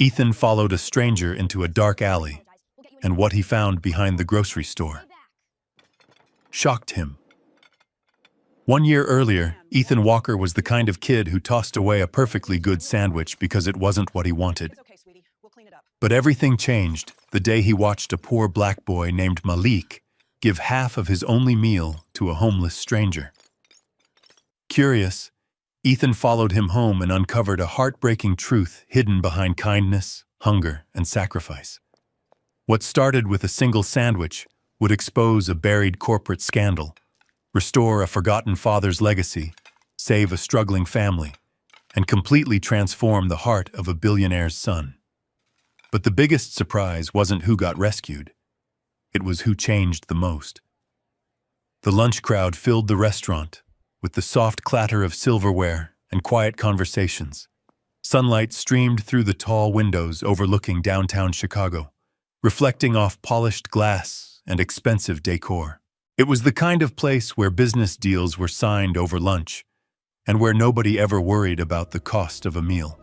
Ethan followed a stranger into a dark alley, and what he found behind the grocery store shocked him. 1 year earlier, Ethan Walker was the kind of kid who tossed away a perfectly good sandwich because it wasn't what he wanted. But everything changed the day he watched a poor black boy named Malik give half of his only meal to a homeless stranger. Curious, Ethan followed him home and uncovered a heartbreaking truth hidden behind kindness, hunger, and sacrifice. What started with a single sandwich would expose a buried corporate scandal, restore a forgotten father's legacy, save a struggling family, and completely transform the heart of a billionaire's son. But the biggest surprise wasn't who got rescued. It was who changed the most. The lunch crowd filled the restaurant, with the soft clatter of silverware and quiet conversations. Sunlight streamed through the tall windows overlooking downtown Chicago, reflecting off polished glass and expensive decor. It was the kind of place where business deals were signed over lunch, and where nobody ever worried about the cost of a meal.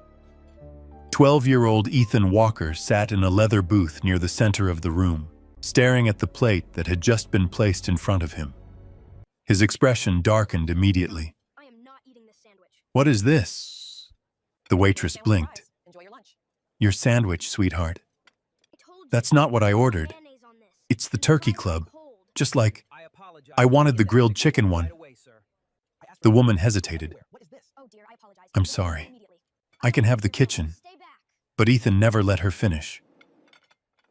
12-year-old Ethan Walker sat in a leather booth near the center of the room, staring at the plate that had just been placed in front of him. His expression darkened immediately. I am not eating this sandwich. "What is this?" The waitress blinked. Enjoy your lunch. "Your sandwich, sweetheart." I told you. "That's not what I ordered. Mayonnaise on this. It's the Turkey Club. Cold. Just like I wanted the grilled chicken one." The woman hesitated. Oh dear, I apologize. "I'm sorry. Immediately. I can have the kitchen." Stay back. But Ethan never let her finish.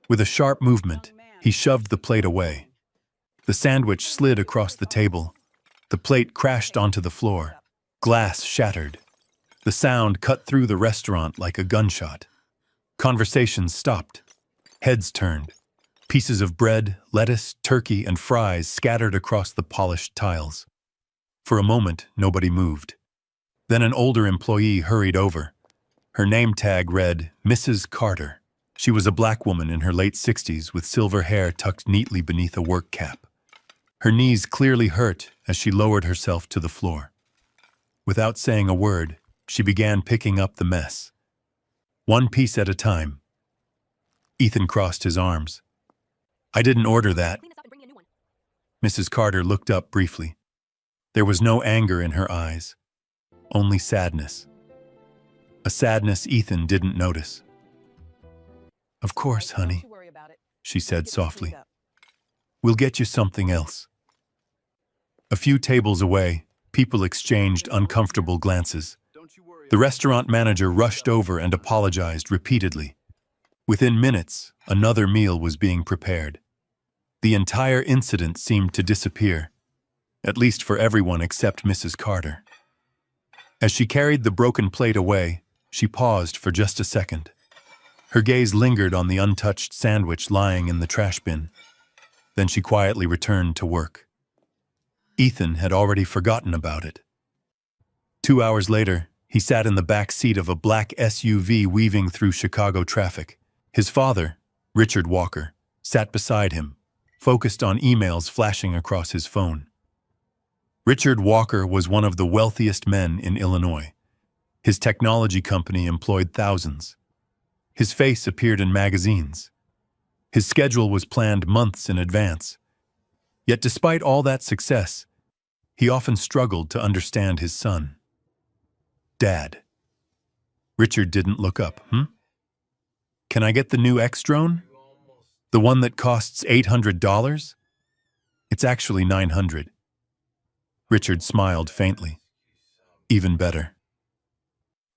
With a sharp movement, he shoved the plate away. The sandwich slid across the table. The plate crashed onto the floor. Glass shattered. The sound cut through the restaurant like a gunshot. Conversations stopped. Heads turned. Pieces of bread, lettuce, turkey, and fries scattered across the polished tiles. For a moment, nobody moved. Then an older employee hurried over. Her name tag read, Mrs. Carter. She was a black woman in her late 60s with silver hair tucked neatly beneath a work cap. Her knees clearly hurt as she lowered herself to the floor. Without saying a word, she began picking up the mess. One piece at a time. Ethan crossed his arms. "I didn't order that." Clean this up and bring me a new one. Mrs. Carter looked up briefly. There was no anger in her eyes, only sadness. A sadness Ethan didn't notice. "Of course, honey," Don't you worry about it. she said Get this softly. cleaned up. "We'll get you something else." A few tables away, people exchanged uncomfortable glances. The restaurant manager rushed over and apologized repeatedly. Within minutes, another meal was being prepared. The entire incident seemed to disappear, at least for everyone except Mrs. Carter. As she carried the broken plate away, she paused for just a second. Her gaze lingered on the untouched sandwich lying in the trash bin. Then she quietly returned to work. Ethan had already forgotten about it. 2 hours later, he sat in the back seat of a black SUV weaving through Chicago traffic. His father, Richard Walker, sat beside him, focused on emails flashing across his phone. Richard Walker was one of the wealthiest men in Illinois. His technology company employed thousands. His face appeared in magazines. His schedule was planned months in advance. Yet despite all that success, he often struggled to understand his son. "Dad." Richard didn't look up. "Can I get the new X-Drone? The one that costs $800? It's actually $900. Richard smiled faintly. "Even better."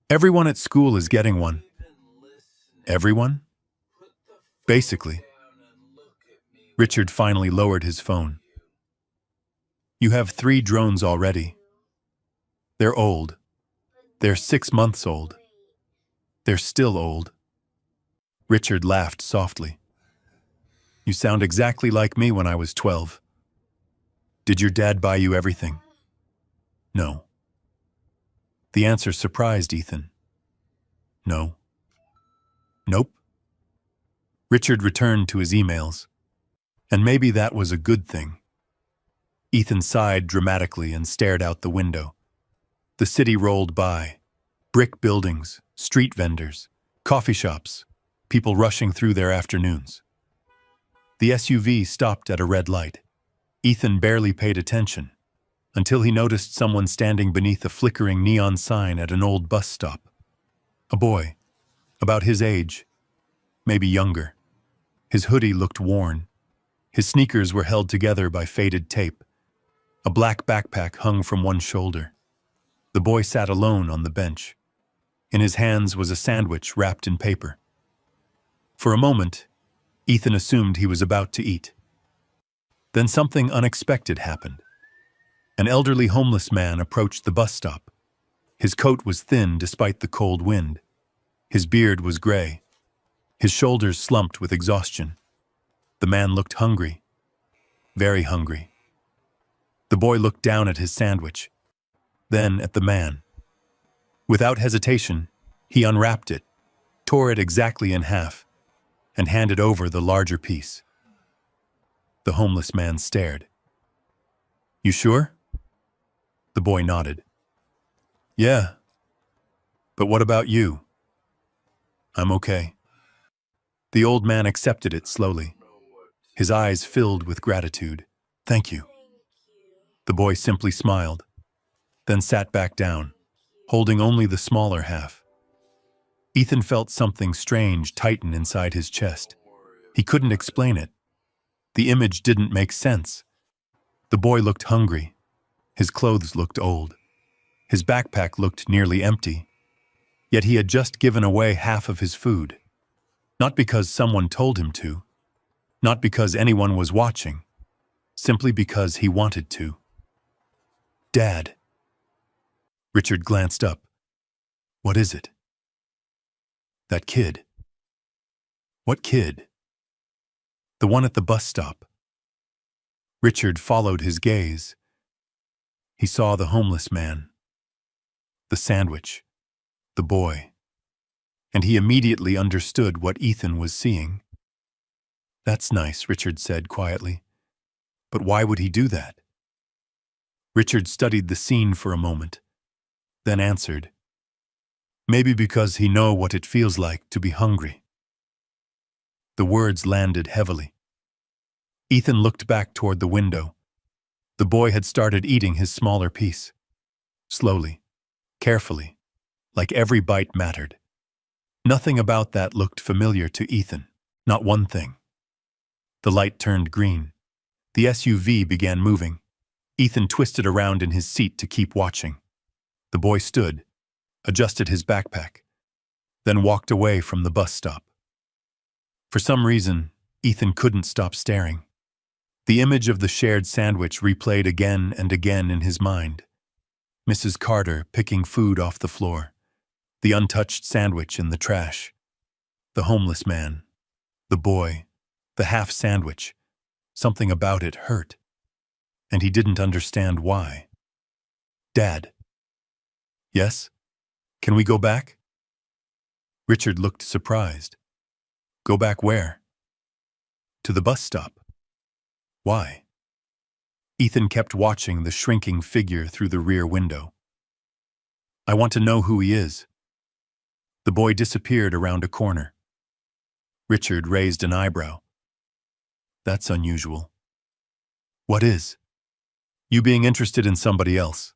"Everyone at school is getting one." "Everyone?" "Basically." Richard finally lowered his phone. "You have 3 drones already. They're old. They're 6 months old. They're still old." Richard laughed softly. "You sound exactly like me when I was 12. Did your dad buy you everything?" "No." The answer surprised Ethan. "No." "Nope." Richard returned to his emails. And maybe that was a good thing. Ethan sighed dramatically and stared out the window. The city rolled by. Brick buildings, street vendors, Coffee shops, people rushing through their afternoons. The SUV stopped at a red light. Ethan barely paid attention until he noticed someone standing beneath a flickering neon sign at an old bus stop. A boy, about his age, maybe younger. His hoodie looked worn. His sneakers were held together by faded tape. A black backpack hung from one shoulder. The boy sat alone on the bench. In his hands was a sandwich wrapped in paper. For a moment, Ethan assumed he was about to eat. Then something unexpected happened. An elderly homeless man approached the bus stop. His coat was thin despite the cold wind. His beard was gray. His shoulders slumped with exhaustion. The man looked hungry, very hungry. The boy looked down at his sandwich, then at the man. Without hesitation, he unwrapped it, tore it exactly in half, and handed over the larger piece. The homeless man stared. "You sure?" The boy nodded. "Yeah. But what about you?" "I'm okay." The old man accepted it slowly. His eyes filled with gratitude. "Thank you." The boy simply smiled, then sat back down, holding only the smaller half. Ethan felt something strange tighten inside his chest. He couldn't explain it. The image didn't make sense. The boy looked hungry. His clothes looked old. His backpack looked nearly empty. Yet he had just given away half of his food. Not because someone told him to. Not because anyone was watching. Simply because he wanted to. "Dad." Richard glanced up. "What is it?" "That kid." "What kid?" "The one at the bus stop." Richard followed his gaze. He saw the homeless man, the sandwich, the boy, and he immediately understood what Ethan was seeing. "That's nice," Richard said quietly. "But why would he do that?" Richard studied the scene for a moment, then answered, "Maybe because he knows what it feels like to be hungry." The words landed heavily. Ethan looked back toward the window. The boy had started eating his smaller piece. Slowly, carefully, like every bite mattered. Nothing about that looked familiar to Ethan, not one thing. The light turned green. The SUV began moving. Ethan twisted around in his seat to keep watching. The boy stood, adjusted his backpack, then walked away from the bus stop. For some reason, Ethan couldn't stop staring. The image of the shared sandwich replayed again and again in his mind. Mrs. Carter picking food off the floor, the untouched sandwich in the trash, the homeless man, the boy, the half sandwich. Something about it hurt, and he didn't understand why. "Dad." "Yes? Can we go back?" Richard looked surprised. "Go back where?" "To the bus stop." "Why?" Ethan kept watching the shrinking figure through the rear window. "I want to know who he is." The boy disappeared around a corner. Richard raised an eyebrow. "That's unusual." "What is?" "You being interested in somebody else."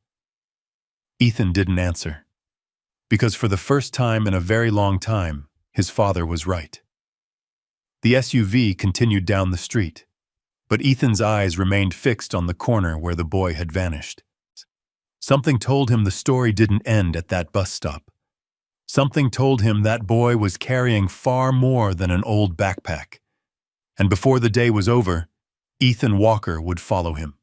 Ethan didn't answer. Because for the first time in a very long time, his father was right. The SUV continued down the street, but Ethan's eyes remained fixed on the corner where the boy had vanished. Something told him the story didn't end at that bus stop. Something told him that boy was carrying far more than an old backpack. And before the day was over, Ethan Walker would follow him.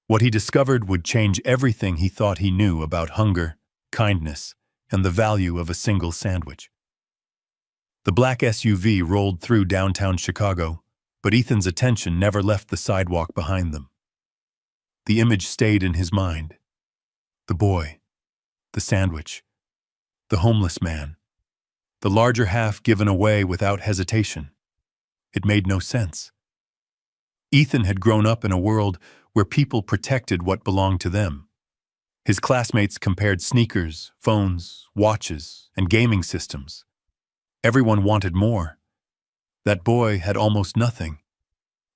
What he discovered would change everything he thought he knew about hunger, kindness, and the value of a single sandwich. The black SUV rolled through downtown Chicago, but Ethan's attention never left the sidewalk behind them. The image stayed in his mind. The boy, the sandwich, the homeless man, the larger half given away without hesitation. It made no sense. Ethan had grown up in a world where people protected what belonged to them. His classmates compared sneakers, phones, watches, and gaming systems. Everyone wanted more. That boy had almost nothing,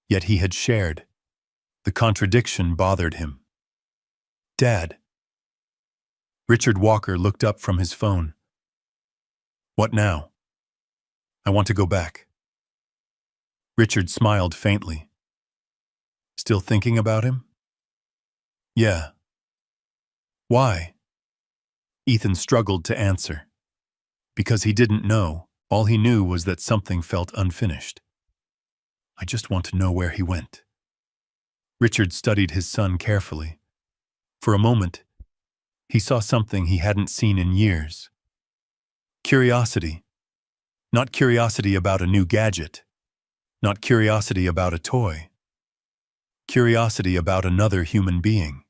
yet he had shared. The contradiction bothered him. Dad. Richard Walker looked up from his phone. What now? I want to go back. Richard smiled faintly. Still thinking about him? Yeah. Why? Ethan struggled to answer. Because he didn't know. All he knew was that something felt unfinished. I just want to know where he went. Richard studied his son carefully. For a moment, he saw something he hadn't seen in years. Curiosity. Not curiosity about a new gadget. Not curiosity about a toy. Curiosity about another human being.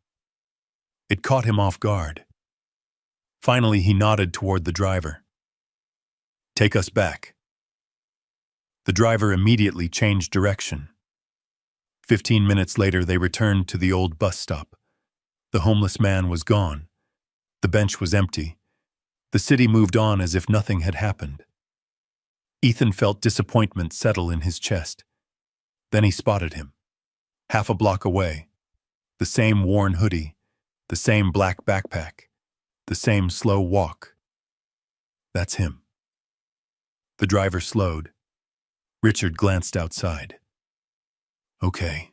It caught him off guard. Finally, he nodded toward the driver. Take us back. The driver immediately changed direction. 15 minutes later, they returned to the old bus stop. The homeless man was gone. The bench was empty. The city moved on as if nothing had happened. Ethan felt disappointment settle in his chest. Then he spotted him. Half a block away. The same worn hoodie. The same black backpack. The same slow walk. That's him. The driver slowed. Richard glanced outside. Okay.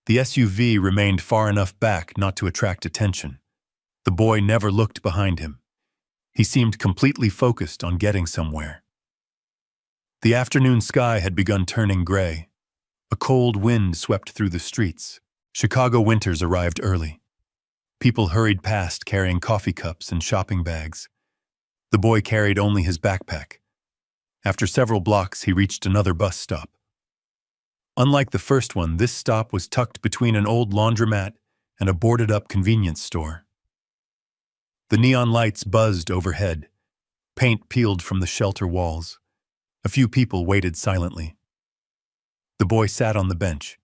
The SUV remained far enough back not to attract attention. The boy never looked behind him. He seemed completely focused on getting somewhere. The afternoon sky had begun turning gray. A cold wind swept through the streets. Chicago winters arrived early. People hurried past carrying coffee cups and shopping bags. The boy carried only his backpack. After several blocks, he reached another bus stop. Unlike the first one, this stop was tucked between an old laundromat and a boarded-up convenience store. The neon lights buzzed overhead. Paint peeled from the shelter walls. A few people waited silently. The boy sat on the bench.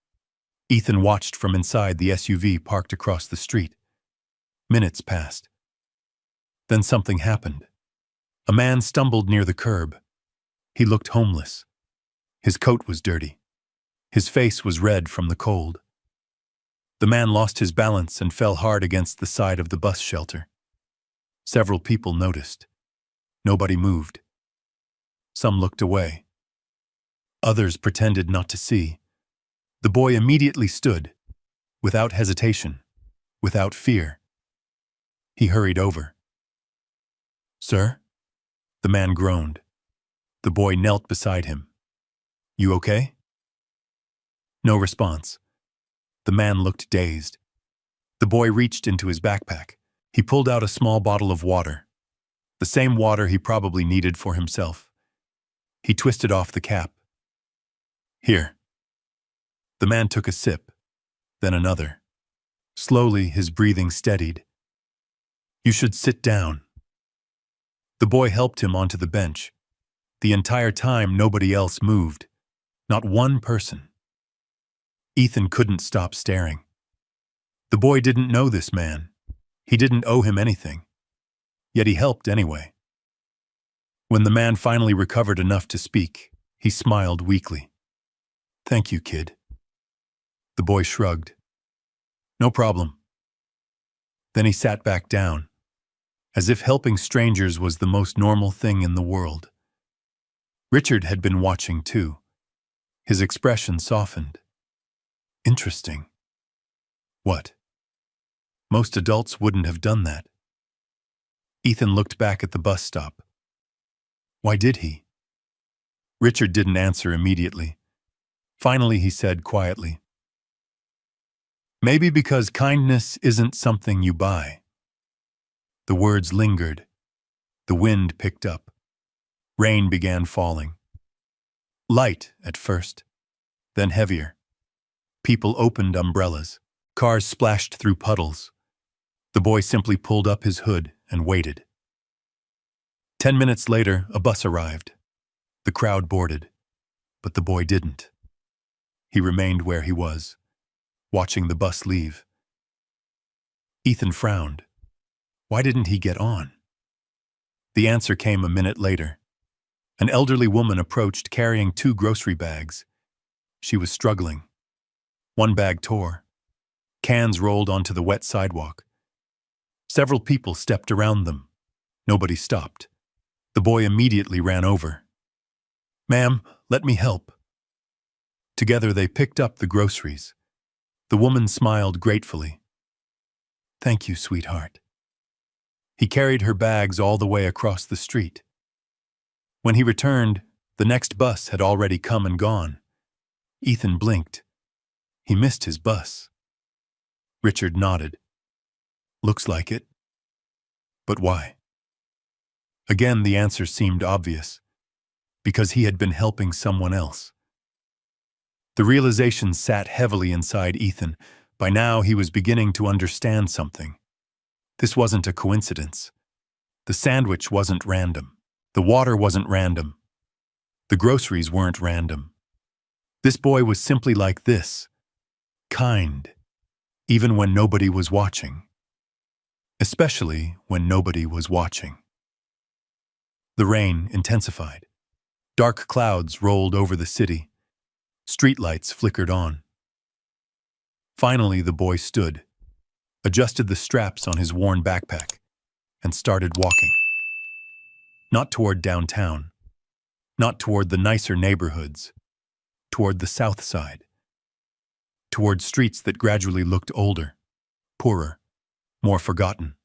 Ethan watched from inside the SUV parked across the street. Minutes passed. Then something happened. A man stumbled near the curb. He looked homeless. His coat was dirty. His face was red from the cold. The man lost his balance and fell hard against the side of the bus shelter. Several people noticed. Nobody moved. Some looked away. Others pretended not to see. The boy immediately stood, without hesitation, without fear. He hurried over. Sir? The man groaned. The boy knelt beside him. You okay? No response. The man looked dazed. The boy reached into his backpack. He pulled out a small bottle of water, the same water he probably needed for himself. He twisted off the cap. Here. The man took a sip, then another. Slowly, his breathing steadied. You should sit down. The boy helped him onto the bench. The entire time, nobody else moved. Not one person. Ethan couldn't stop staring. The boy didn't know this man. He didn't owe him anything. Yet he helped anyway. When the man finally recovered enough to speak, he smiled weakly. Thank you, kid. The boy shrugged. No problem. Then he sat back down, as if helping strangers was the most normal thing in the world. Richard had been watching too. His expression softened. Interesting. What? Most adults wouldn't have done that. Ethan looked back at the bus stop. Why did he? Richard didn't answer immediately. Finally, he said quietly, maybe because kindness isn't something you buy. The words lingered. The wind picked up. Rain began falling. Light at first, then heavier. People opened umbrellas. Cars splashed through puddles. The boy simply pulled up his hood and waited. 10 minutes later, a bus arrived. The crowd boarded, but the boy didn't. He remained where he was, watching the bus leave. Ethan frowned. Why didn't he get on? The answer came a minute later. An elderly woman approached carrying 2 grocery bags. She was struggling. One bag tore. Cans rolled onto the wet sidewalk. Several people stepped around them. Nobody stopped. The boy immediately ran over. "Ma'am, let me help." Together they picked up the groceries. The woman smiled gratefully. "Thank you, sweetheart." He carried her bags all the way across the street. When he returned, the next bus had already come and gone. Ethan blinked. He missed his bus. Richard nodded. "Looks like it. But why?" Again, the answer seemed obvious. Because he had been helping someone else. The realization sat heavily inside Ethan. By now, he was beginning to understand something. This wasn't a coincidence. The sandwich wasn't random. The water wasn't random. The groceries weren't random. This boy was simply like this. Kind. Even when nobody was watching. Especially when nobody was watching. The rain intensified. Dark clouds rolled over the city. Streetlights flickered on. Finally, the boy stood, adjusted the straps on his worn backpack, and started walking. Not toward downtown, not toward the nicer neighborhoods, toward the south side, toward streets that gradually looked older, poorer, more forgotten.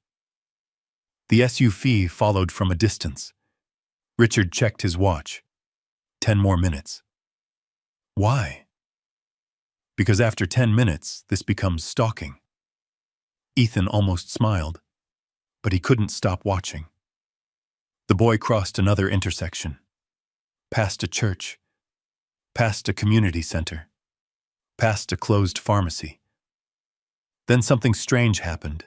The SUV followed from a distance. Richard checked his watch. 10 more minutes. Why? Because after 10 minutes, this becomes stalking. Ethan almost smiled, but he couldn't stop watching. The boy crossed another intersection, past a church, past a community center, past a closed pharmacy. Then something strange happened.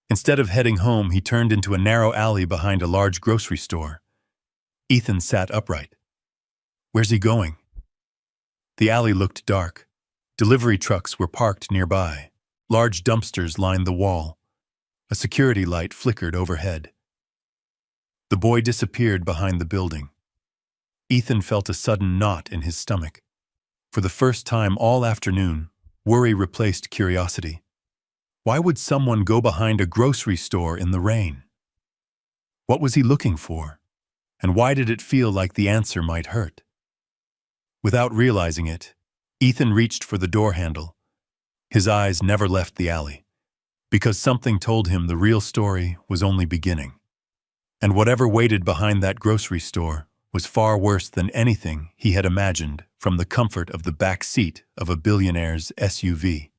Instead of heading home, he turned into a narrow alley behind a large grocery store. Ethan sat upright. Where's he going? The alley looked dark. Delivery trucks were parked nearby. Large dumpsters lined the wall. A security light flickered overhead. The boy disappeared behind the building. Ethan felt a sudden knot in his stomach. For the first time all afternoon, worry replaced curiosity. Why would someone go behind a grocery store in the rain? What was he looking for? And why did it feel like the answer might hurt? Without realizing it, Ethan reached for the door handle. His eyes never left the alley, because something told him the real story was only beginning. And whatever waited behind that grocery store was far worse than anything he had imagined from the comfort of the back seat of a billionaire's SUV.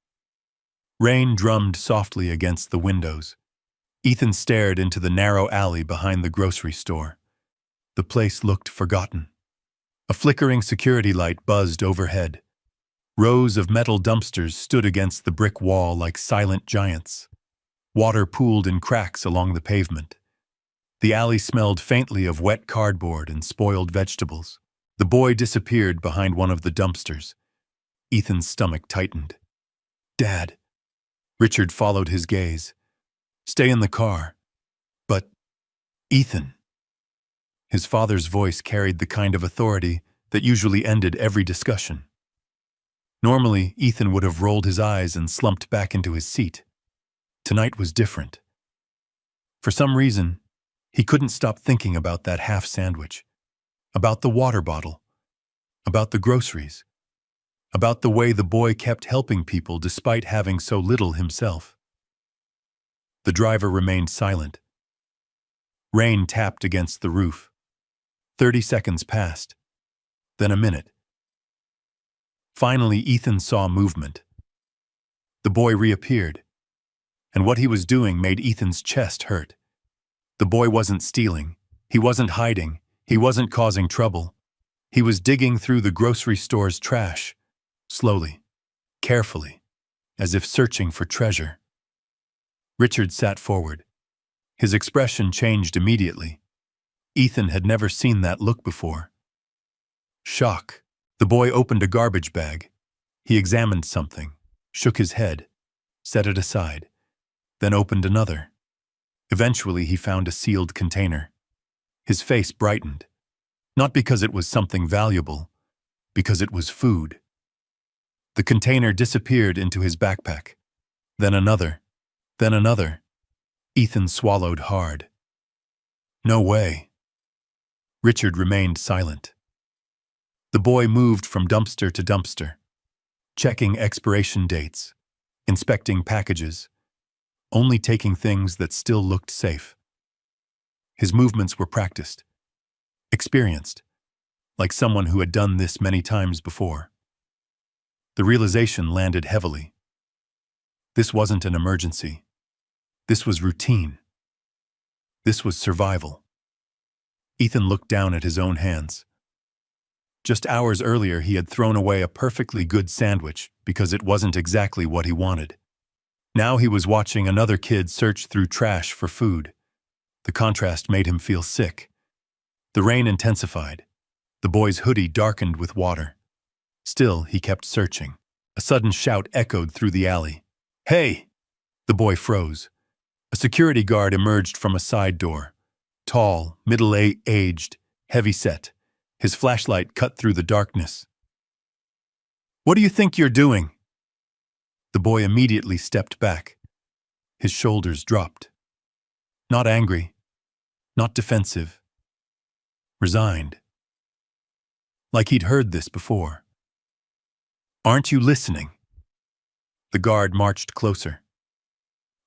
Rain drummed softly against the windows. Ethan stared into the narrow alley behind the grocery store. The place looked forgotten. A flickering security light buzzed overhead. Rows of metal dumpsters stood against the brick wall like silent giants. Water pooled in cracks along the pavement. The alley smelled faintly of wet cardboard and spoiled vegetables. The boy disappeared behind one of the dumpsters. Ethan's stomach tightened. "Dad." Richard followed his gaze. "Stay in the car." "But, Ethan." His father's voice carried the kind of authority that usually ended every discussion. Normally, Ethan would have rolled his eyes and slumped back into his seat. Tonight was different. For some reason, he couldn't stop thinking about that half sandwich, about the water bottle, about the groceries, about the way the boy kept helping people despite having so little himself. The driver remained silent. Rain tapped against the roof. 30 seconds passed, then a minute. Finally, Ethan saw movement. The boy reappeared, and what he was doing made Ethan's chest hurt. The boy wasn't stealing, he wasn't hiding, he wasn't causing trouble. He was digging through the grocery store's trash, slowly, carefully, as if searching for treasure. Richard sat forward. His expression changed immediately. Ethan had never seen that look before. Shock. The boy opened a garbage bag. He examined something, shook his head, set it aside, then opened another. Eventually, he found a sealed container. His face brightened. Not because it was something valuable, because it was food. The container disappeared into his backpack. Then another. Then another. Ethan swallowed hard. No way. Richard remained silent. The boy moved from dumpster to dumpster, checking expiration dates, inspecting packages, only taking things that still looked safe. His movements were practiced, experienced, like someone who had done this many times before. The realization landed heavily. This wasn't an emergency. This was routine. This was survival. Ethan looked down at his own hands. Just hours earlier, he had thrown away a perfectly good sandwich because it wasn't exactly what he wanted. Now he was watching another kid search through trash for food. The contrast made him feel sick. The rain intensified. The boy's hoodie darkened with water. Still, he kept searching. A sudden shout echoed through the alley. "Hey!" The boy froze. A security guard emerged from a side door. Tall, middle-aged, heavy-set. His flashlight cut through the darkness. "What do you think you're doing?" The boy immediately stepped back. His shoulders dropped. Not angry, not defensive. Resigned. Like he'd heard this before. "Aren't you listening?" The guard marched closer.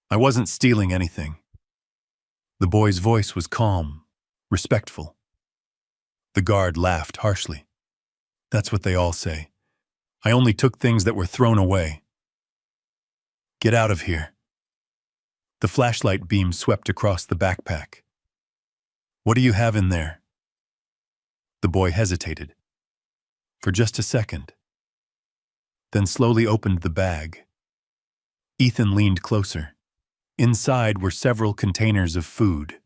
"I wasn't stealing anything." The boy's voice was calm, respectful. The guard laughed harshly. "That's what they all say. I only took things that were thrown away." "Get out of here." The flashlight beam swept across the backpack. "What do you have in there?" The boy hesitated. For just a second. Then slowly opened the bag. Ethan leaned closer. Inside were several containers of food.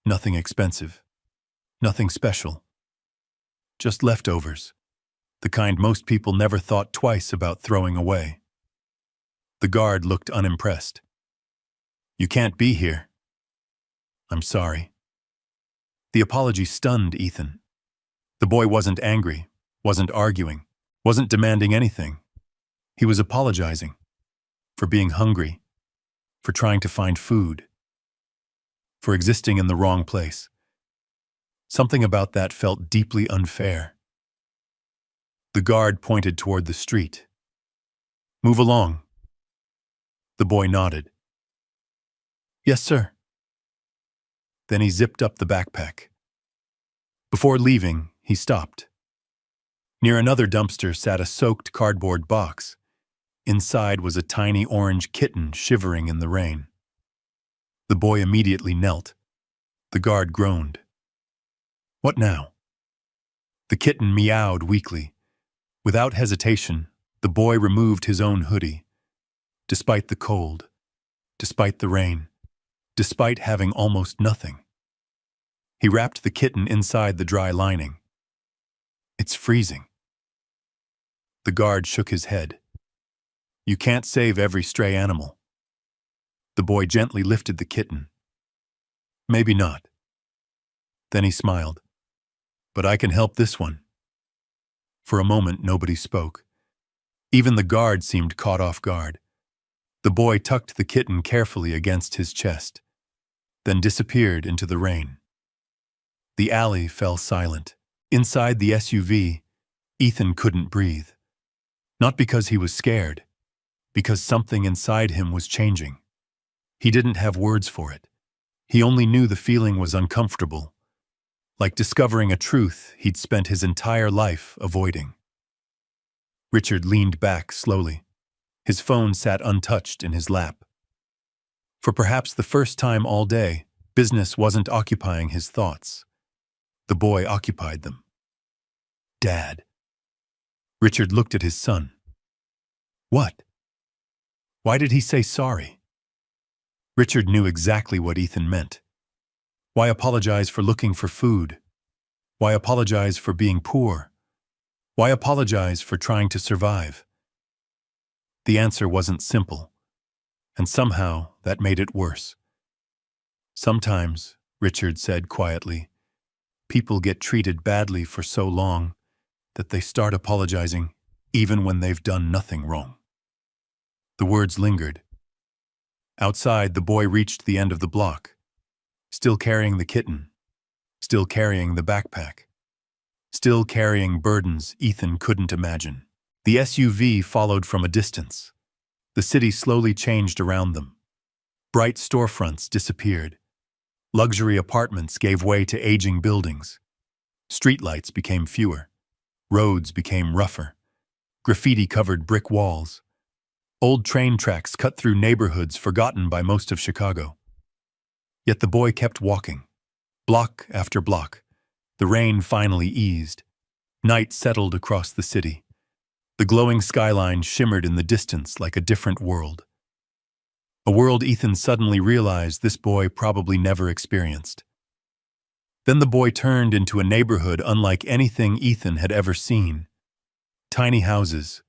Nothing expensive. Nothing special. Just leftovers. The kind most people never thought twice about throwing away. The guard looked unimpressed. "You can't be here." "I'm sorry." The apology stunned Ethan. The boy wasn't angry, wasn't arguing, wasn't demanding anything. He was apologizing for being hungry, for trying to find food, for existing in the wrong place. Something about that felt deeply unfair. The guard pointed toward the street. "Move along." The boy nodded. "Yes, sir." Then he zipped up the backpack. Before leaving, he stopped. Near another dumpster sat a soaked cardboard box. Inside was a tiny orange kitten shivering in the rain. The boy immediately knelt. The guard groaned. "What now?" The kitten meowed weakly. Without hesitation, the boy removed his own hoodie. Despite the cold, despite the rain, despite having almost nothing. He wrapped the kitten inside the dry lining. "It's freezing." The guard shook his head. "You can't save every stray animal." The boy gently lifted the kitten. "Maybe not." Then he smiled. "But I can help this one." For a moment, nobody spoke. Even the guard seemed caught off guard. The boy tucked the kitten carefully against his chest, then disappeared into the rain. The alley fell silent. Inside the SUV, Ethan couldn't breathe. Not because he was scared, because something inside him was changing. He didn't have words for it. He only knew the feeling was uncomfortable, like discovering a truth he'd spent his entire life avoiding. Richard leaned back slowly. His phone sat untouched in his lap. For perhaps the first time all day, business wasn't occupying his thoughts. The boy occupied them. "Dad." Richard looked at his son. "What?" Why did he say sorry? Richard knew exactly what Ethan meant. Why apologize for looking for food? Why apologize for being poor? Why apologize for trying to survive? The answer wasn't simple, and somehow that made it worse. "Sometimes," Richard said quietly, People get treated badly for so long that they start apologizing even when they've done nothing wrong. The words lingered. Outside, the boy reached the end of the block, still carrying the kitten, still carrying the backpack, still carrying burdens Ethan couldn't imagine. The SUV followed from a distance. The city slowly changed around them. Bright storefronts disappeared. Luxury apartments gave way to aging buildings. Streetlights became fewer. Roads became rougher. Graffiti covered brick walls. Old train tracks cut through neighborhoods forgotten by most of Chicago. Yet the boy kept walking, block after block. The rain finally eased. Night settled across the city. The glowing skyline shimmered in the distance like a different world. A world Ethan suddenly realized this boy probably never experienced. Then the boy turned into a neighborhood unlike anything Ethan had ever seen. Tiny houses,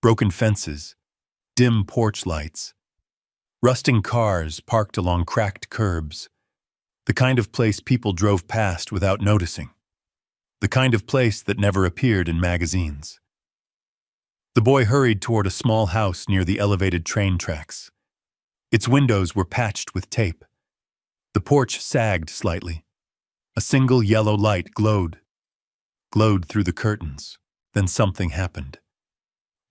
broken fences, dim porch lights, rusting cars parked along cracked curbs. The kind of place people drove past without noticing. The kind of place that never appeared in magazines. The boy hurried toward a small house near the elevated train tracks. Its windows were patched with tape. The porch sagged slightly. A single yellow light glowed through the curtains. Then something happened.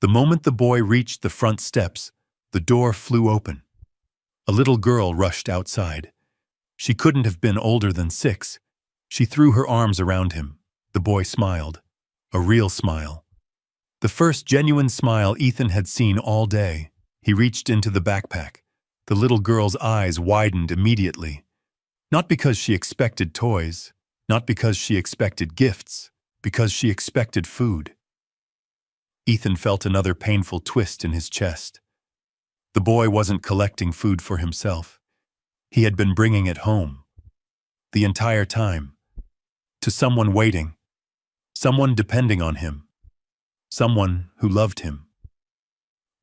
The moment the boy reached the front steps, the door flew open. A little girl rushed outside. She couldn't have been older than 6. She threw her arms around him. The boy smiled. A real smile. The first genuine smile Ethan had seen all day. He reached into the backpack. The little girl's eyes widened immediately. Not because she expected toys, not because she expected gifts, because she expected food. Ethan felt another painful twist in his chest. The boy wasn't collecting food for himself. He had been bringing it home. The entire time. To someone waiting. Someone depending on him. Someone who loved him.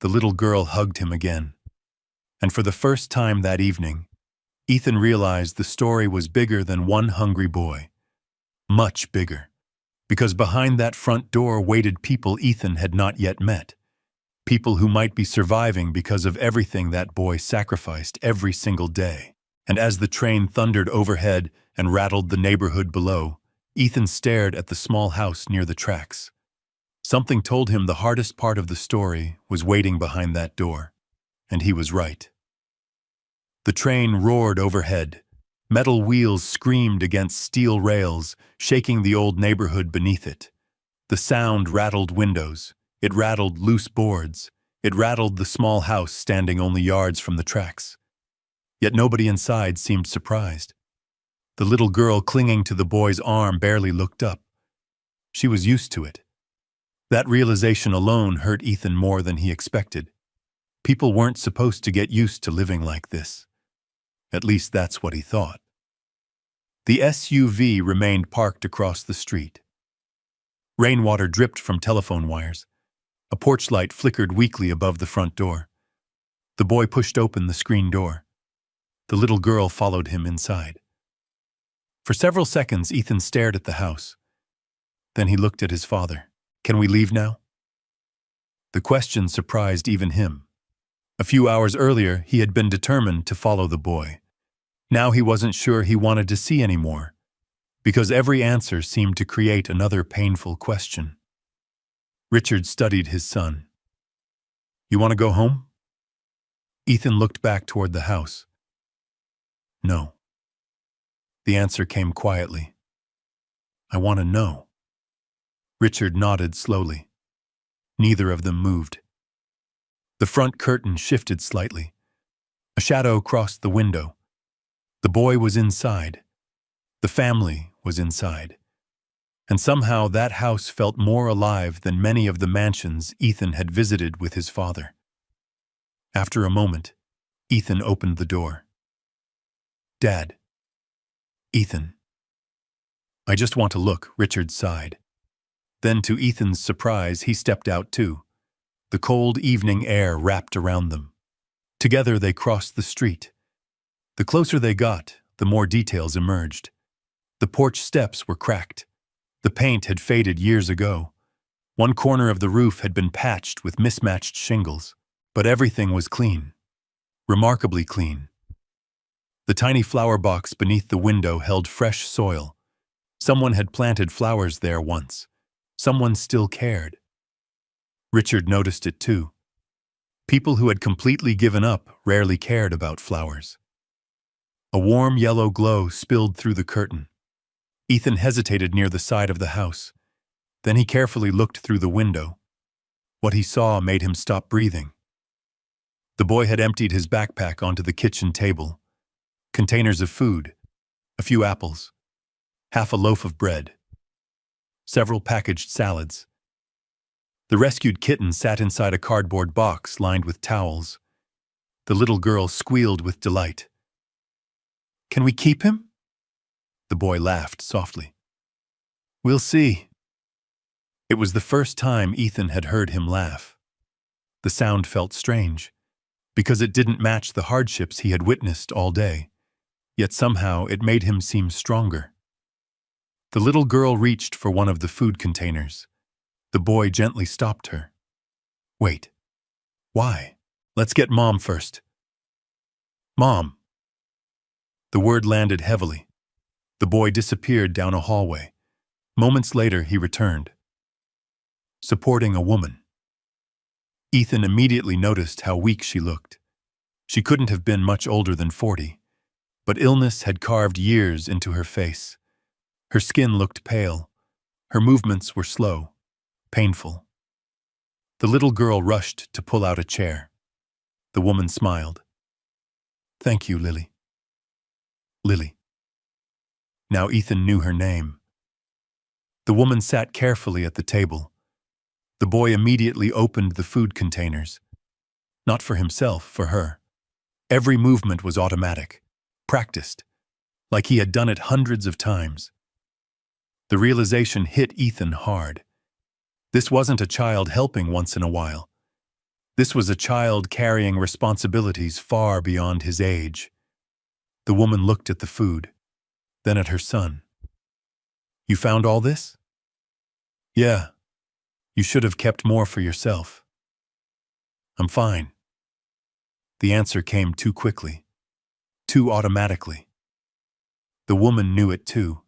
The little girl hugged him again. And for the first time that evening, Ethan realized the story was bigger than one hungry boy. Much bigger. Because behind that front door waited people Ethan had not yet met. People who might be surviving because of everything that boy sacrificed every single day. And as the train thundered overhead and rattled the neighborhood below, Ethan stared at the small house near the tracks. Something told him the hardest part of the story was waiting behind that door. And he was right. The train roared overhead. Metal wheels screamed against steel rails, shaking the old neighborhood beneath it. The sound rattled windows. It rattled loose boards. It rattled the small house standing only yards from the tracks. Yet nobody inside seemed surprised. The little girl clinging to the boy's arm barely looked up. She was used to it. That realization alone hurt Ethan more than he expected. People weren't supposed to get used to living like this. At least that's what he thought. The SUV remained parked across the street. Rainwater dripped from telephone wires. A porch light flickered weakly above the front door. The boy pushed open the screen door. The little girl followed him inside. For several seconds, Ethan stared at the house. Then he looked at his father. "Can we leave now?" The question surprised even him. A few hours earlier, he had been determined to follow the boy. Now he wasn't sure he wanted to see anymore, because every answer seemed to create another painful question. Richard studied his son. "You want to go home?" Ethan looked back toward the house. "No." The answer came quietly. "I want to know." Richard nodded slowly. Neither of them moved. The front curtain shifted slightly. A shadow crossed the window. The boy was inside. The family was inside. And somehow that house felt more alive than many of the mansions Ethan had visited with his father. After a moment, Ethan opened the door. "Dad." "Ethan." "I just want to look," Richard sighed. Then, to Ethan's surprise, he stepped out too. The cold evening air wrapped around them. Together they crossed the street. The closer they got, the more details emerged. The porch steps were cracked. The paint had faded years ago. One corner of the roof had been patched with mismatched shingles, but everything was clean. Remarkably clean. The tiny flower box beneath the window held fresh soil. Someone had planted flowers there once. Someone still cared. Richard noticed it too. People who had completely given up rarely cared about flowers. A warm yellow glow spilled through the curtain. Ethan hesitated near the side of the house. Then he carefully looked through the window. What he saw made him stop breathing. The boy had emptied his backpack onto the kitchen table. Containers of food, a few apples, half a loaf of bread, several packaged salads. The rescued kitten sat inside a cardboard box lined with towels. The little girl squealed with delight. "Can we keep him?" The boy laughed softly. "We'll see." It was the first time Ethan had heard him laugh. The sound felt strange, because it didn't match the hardships he had witnessed all day, yet somehow it made him seem stronger. The little girl reached for one of the food containers. The boy gently stopped her. "Wait. Why? Let's get Mom first." "Mom." The word landed heavily. The boy disappeared down a hallway. Moments later, he returned, supporting a woman. Ethan immediately noticed how weak she looked. She couldn't have been much older than 40, but illness had carved years into her face. Her skin looked pale. Her movements were slow, painful. The little girl rushed to pull out a chair. The woman smiled. "Thank you, Lily." Lily. Now Ethan knew her name. The woman sat carefully at the table. The boy immediately opened the food containers. Not for himself, for her. Every movement was automatic, practiced, like he had done it hundreds of times. The realization hit Ethan hard. This wasn't a child helping once in a while. This was a child carrying responsibilities far beyond his age. The woman looked at the food, then at her son. "You found all this?" "Yeah. You should have kept more for yourself." "I'm fine." The answer came too quickly, too automatically. The woman knew it too.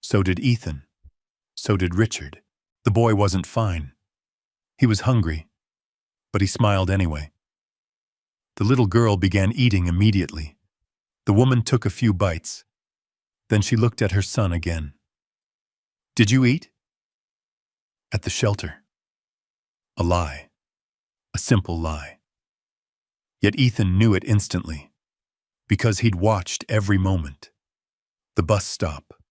So did Ethan. So did Richard. The boy wasn't fine. He was hungry, but he smiled anyway. The little girl began eating immediately. The woman took a few bites. Then she looked at her son again. "Did you eat?" "At the shelter." A lie. A simple lie. Yet Ethan knew it instantly, because he'd watched every moment. The bus stop,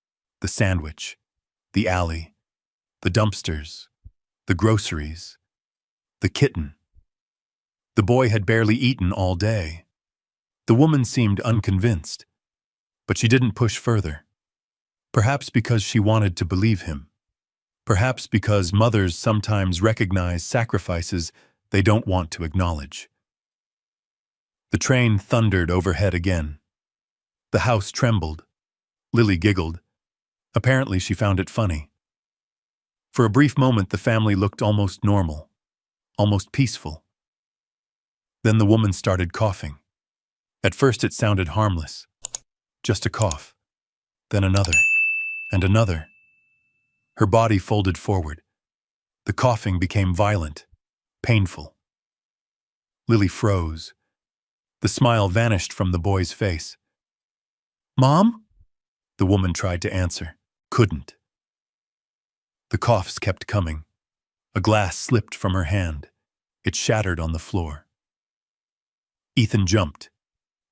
the sandwich, the alley, the dumpsters, the groceries, the kitten. The boy had barely eaten all day. The woman seemed unconvinced, but she didn't push further. Perhaps because she wanted to believe him. Perhaps because mothers sometimes recognize sacrifices they don't want to acknowledge. The train thundered overhead again. The house trembled. Lily giggled. Apparently she found it funny. For a brief moment the family looked almost normal, almost peaceful. Then the woman started coughing. At first it sounded harmless. Just a cough. Then another. And another. Her body folded forward. The coughing became violent, painful. Lily froze. The smile vanished from the boy's face. "Mom?" The woman tried to answer. Couldn't. The coughs kept coming. A glass slipped from her hand. It shattered on the floor. Ethan jumped.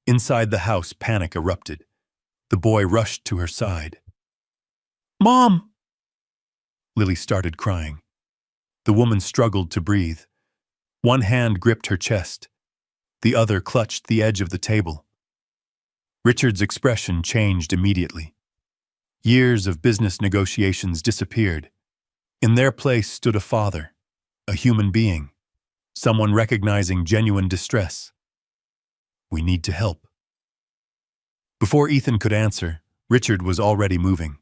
Inside the house, panic erupted. The boy rushed to her side. "Mom!" Lily started crying. The woman struggled to breathe. One hand gripped her chest. The other clutched the edge of the table. Richard's expression changed immediately. Years of business negotiations disappeared. In their place stood a father, a human being, someone recognizing genuine distress. "We need to help." Before Ethan could answer, Richard was already moving.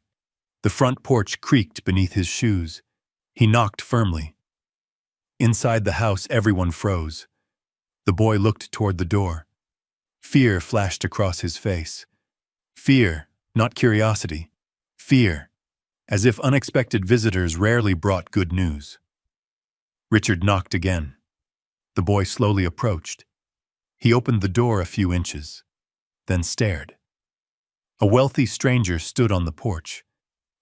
The front porch creaked beneath his shoes. He knocked firmly. Inside the house, everyone froze. The boy looked toward the door. Fear flashed across his face. Fear, not curiosity. Fear, as if unexpected visitors rarely brought good news. Richard knocked again. The boy slowly approached. He opened the door a few inches, then stared. A wealthy stranger stood on the porch.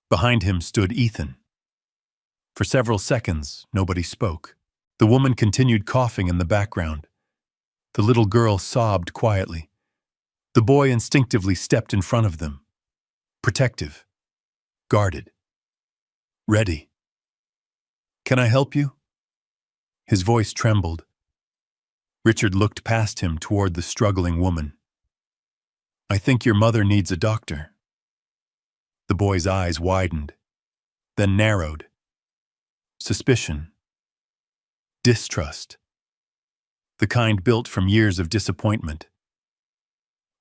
Behind him stood Ethan. For several seconds, nobody spoke. The woman continued coughing in the background. The little girl sobbed quietly. The boy instinctively stepped in front of them. Protective. Guarded. Ready. "Can I help you?" His voice trembled. Richard looked past him toward the struggling woman. "I think your mother needs a doctor." The boy's eyes widened, then narrowed. Suspicion. Distrust. The kind built from years of disappointment.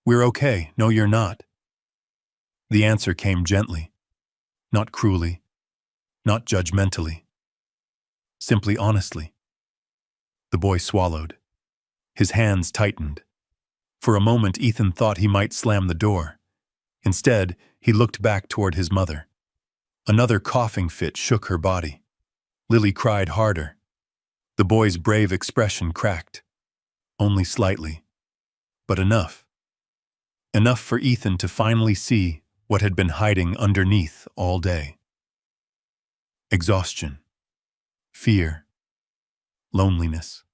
"We're okay. No, you're not." The answer came gently, not cruelly, not judgmentally. Simply honestly. The boy swallowed. His hands tightened. For a moment, Ethan thought he might slam the door. Instead, he looked back toward his mother. Another coughing fit shook her body. Lily cried harder. The boy's brave expression cracked. Only slightly. But enough. Enough for Ethan to finally see what had been hiding underneath all day. Exhaustion. Fear. Loneliness.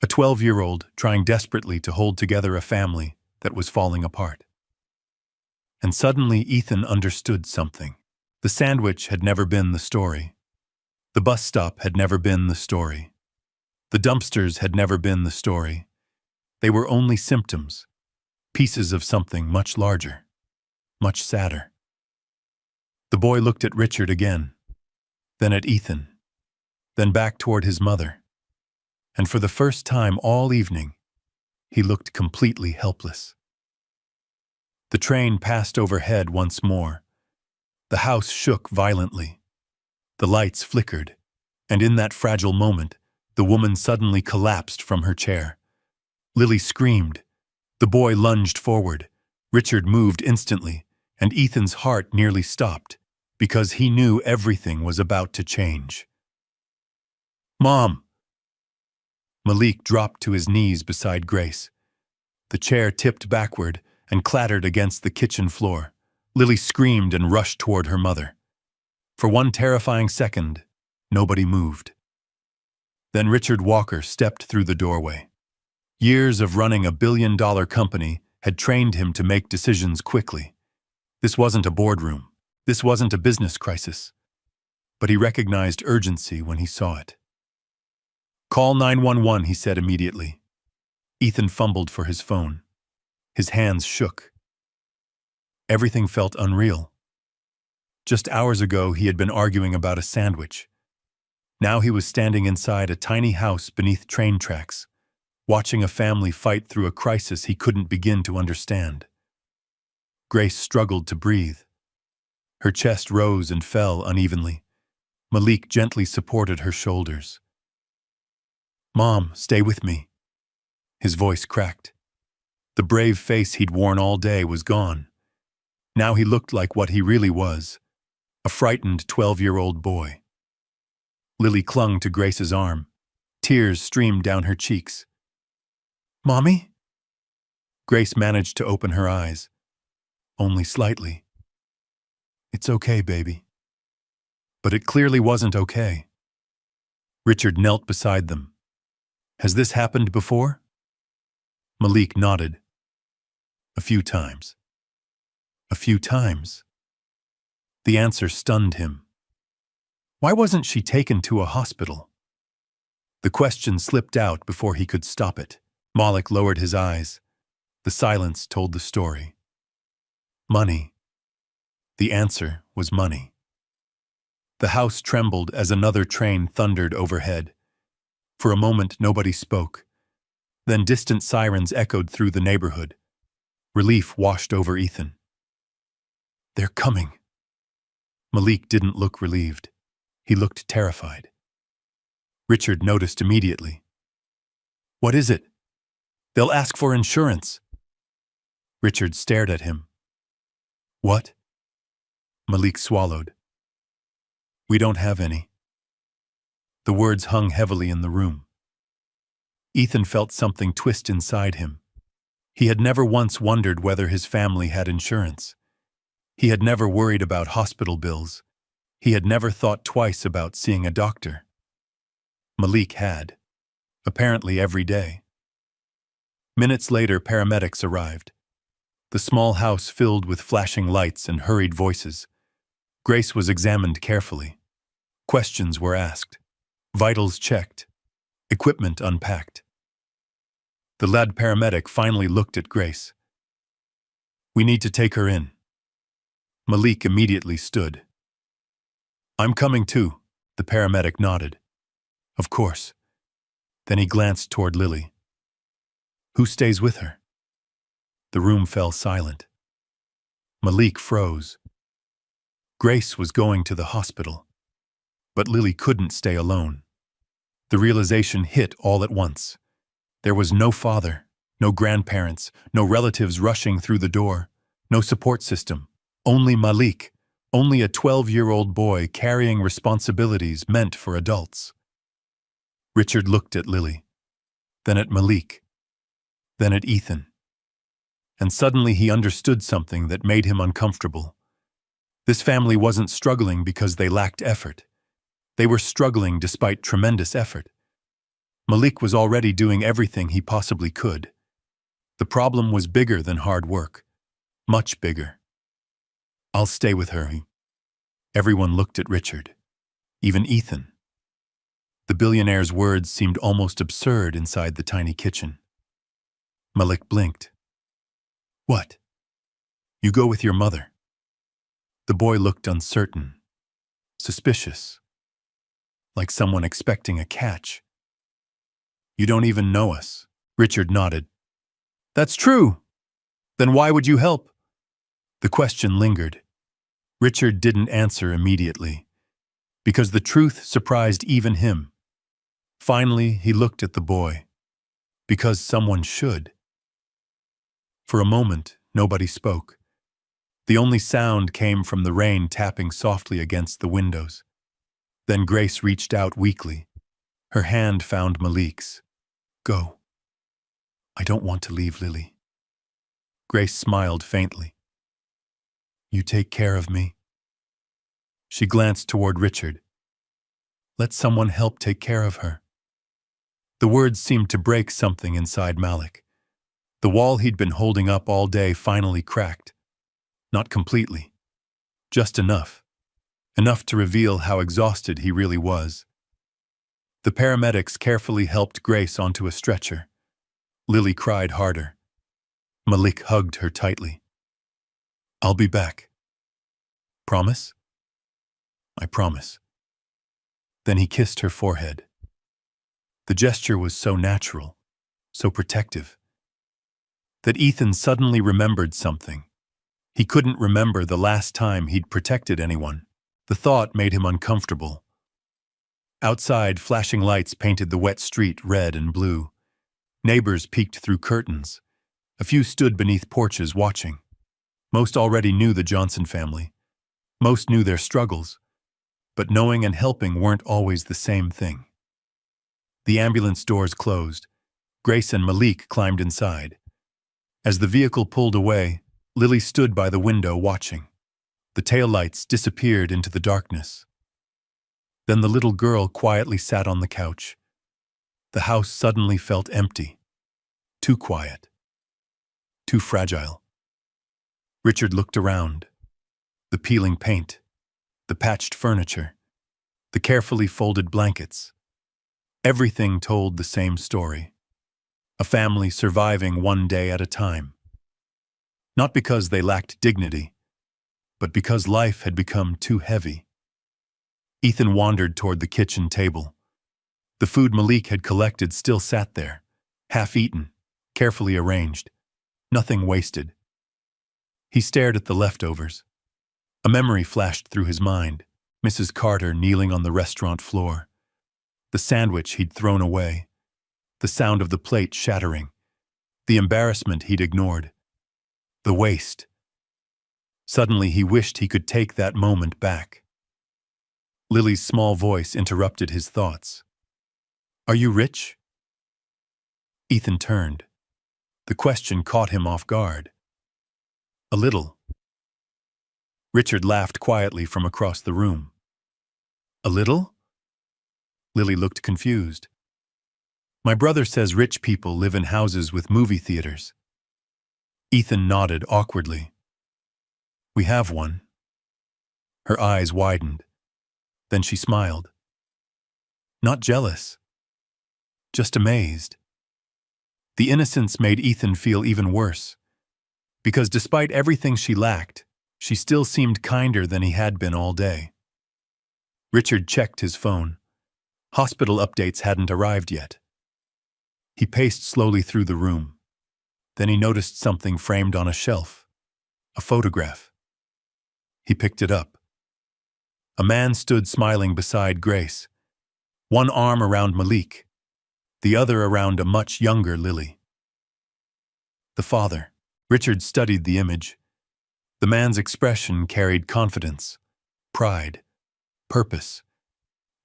A 12-year-old trying desperately to hold together a family that was falling apart. And suddenly Ethan understood something. The sandwich had never been the story. The bus stop had never been the story. The dumpsters had never been the story. They were only symptoms, pieces of something much larger, much sadder. The boy looked at Richard again, then at Ethan, then back toward his mother. And for the first time all evening, he looked completely helpless. The train passed overhead once more. The house shook violently. The lights flickered, and in that fragile moment, the woman suddenly collapsed from her chair. Lily screamed. The boy lunged forward. Richard moved instantly, and Ethan's heart nearly stopped, because he knew everything was about to change. "Mom!" Malik dropped to his knees beside Grace. The chair tipped backward and clattered against the kitchen floor. Lily screamed and rushed toward her mother. For one terrifying second, nobody moved. Then Richard Walker stepped through the doorway. Years of running a billion-dollar company had trained him to make decisions quickly. This wasn't a boardroom. This wasn't a business crisis. But he recognized urgency when he saw it. "Call 911, he said immediately. Ethan fumbled for his phone. His hands shook. Everything felt unreal. Just hours ago, he had been arguing about a sandwich. Now he was standing inside a tiny house beneath train tracks, watching a family fight through a crisis he couldn't begin to understand. Grace struggled to breathe. Her chest rose and fell unevenly. Malik gently supported her shoulders. "Mom, stay with me." His voice cracked. The brave face he'd worn all day was gone. Now he looked like what he really was, a frightened 12-year-old boy. Lily clung to Grace's arm. Tears streamed down her cheeks. "Mommy?" Grace managed to open her eyes. Only slightly. "It's okay, baby." But it clearly wasn't okay. Richard knelt beside them. "Has this happened before?" Malik nodded. "A few times." "A few times." The answer stunned him. Why wasn't she taken to a hospital? The question slipped out before he could stop it. Malik lowered his eyes. The silence told the story. Money. The answer was money. The house trembled as another train thundered overhead. For a moment, nobody spoke. Then distant sirens echoed through the neighborhood. Relief washed over Ethan. They're coming. Malik didn't look relieved. He looked terrified. Richard noticed immediately. What is it? They'll ask for insurance. Richard stared at him. What? Malik swallowed. We don't have any. The words hung heavily in the room. Ethan felt something twist inside him. He had never once wondered whether his family had insurance. He had never worried about hospital bills. He had never thought twice about seeing a doctor. Malik had. Apparently every day. Minutes later, paramedics arrived. The small house filled with flashing lights and hurried voices. Grace was examined carefully. Questions were asked. Vitals checked. Equipment unpacked. The lad paramedic finally looked at Grace. We need to take her in. Malik immediately stood. I'm coming too, the paramedic nodded. Of course. Then he glanced toward Lily. Who stays with her? The room fell silent. Malik froze. Grace was going to the hospital. But Lily couldn't stay alone. The realization hit all at once. There was no father, no grandparents, no relatives rushing through the door, no support system. Only Malik, only a 12-year-old boy carrying responsibilities meant for adults. Richard looked at Lily, then at Malik, then at Ethan. And suddenly he understood something that made him uncomfortable. This family wasn't struggling because they lacked effort. They were struggling despite tremendous effort. Malik was already doing everything he possibly could. The problem was bigger than hard work. Much bigger. I'll stay with her. Everyone looked at Richard. Even Ethan. The billionaire's words seemed almost absurd inside the tiny kitchen. Malik blinked. What? You go with your mother. The boy looked uncertain, suspicious, like someone expecting a catch. You don't even know us. Richard nodded. That's true. Then why would you help? The question lingered. Richard didn't answer immediately, because the truth surprised even him. Finally, he looked at the boy. Because someone should. For a moment, nobody spoke. The only sound came from the rain tapping softly against the windows. Then Grace reached out weakly. Her hand found Malik's. Go. I don't want to leave Lily. Grace smiled faintly. You take care of me. She glanced toward Richard. Let someone help take care of her. The words seemed to break something inside Malik. The wall he'd been holding up all day finally cracked. Not completely. Just enough. Enough to reveal how exhausted he really was. The paramedics carefully helped Grace onto a stretcher. Lily cried harder. Malik hugged her tightly. I'll be back. Promise? I promise. Then he kissed her forehead. The gesture was so natural, so protective, that Ethan suddenly remembered something. He couldn't remember the last time he'd protected anyone. The thought made him uncomfortable. Outside, flashing lights painted the wet street red and blue. Neighbors peeked through curtains. A few stood beneath porches watching. Most already knew the Johnson family. Most knew their struggles. But knowing and helping weren't always the same thing. The ambulance doors closed. Grace and Malik climbed inside. As the vehicle pulled away, Lily stood by the window watching. The taillights disappeared into the darkness. Then the little girl quietly sat on the couch. The house suddenly felt empty. Too quiet. Too fragile. Richard looked around. The peeling paint. The patched furniture. The carefully folded blankets. Everything told the same story. A family surviving one day at a time. Not because they lacked dignity, but because life had become too heavy. Ethan wandered toward the kitchen table. The food Malik had collected still sat there, half-eaten, carefully arranged, nothing wasted. He stared at the leftovers. A memory flashed through his mind. Mrs. Carter kneeling on the restaurant floor. The sandwich he'd thrown away. The sound of the plate shattering. The embarrassment he'd ignored. The waste. Suddenly he wished he could take that moment back. Lily's small voice interrupted his thoughts. "Are you rich?" Ethan turned. The question caught him off guard. "A little." Richard laughed quietly from across the room. "A little?" Lily looked confused. "My brother says rich people live in houses with movie theaters." Ethan nodded awkwardly. "We have one." Her eyes widened. Then she smiled. Not jealous. Just amazed. The innocence made Ethan feel even worse. Because despite everything she lacked, she still seemed kinder than he had been all day. Richard checked his phone. Hospital updates hadn't arrived yet. He paced slowly through the room. Then he noticed something framed on a shelf. A photograph. He picked it up. A man stood smiling beside Grace. One arm around Malik, the other around a much younger Lily. The father. Richard studied the image. The man's expression carried confidence, pride, purpose.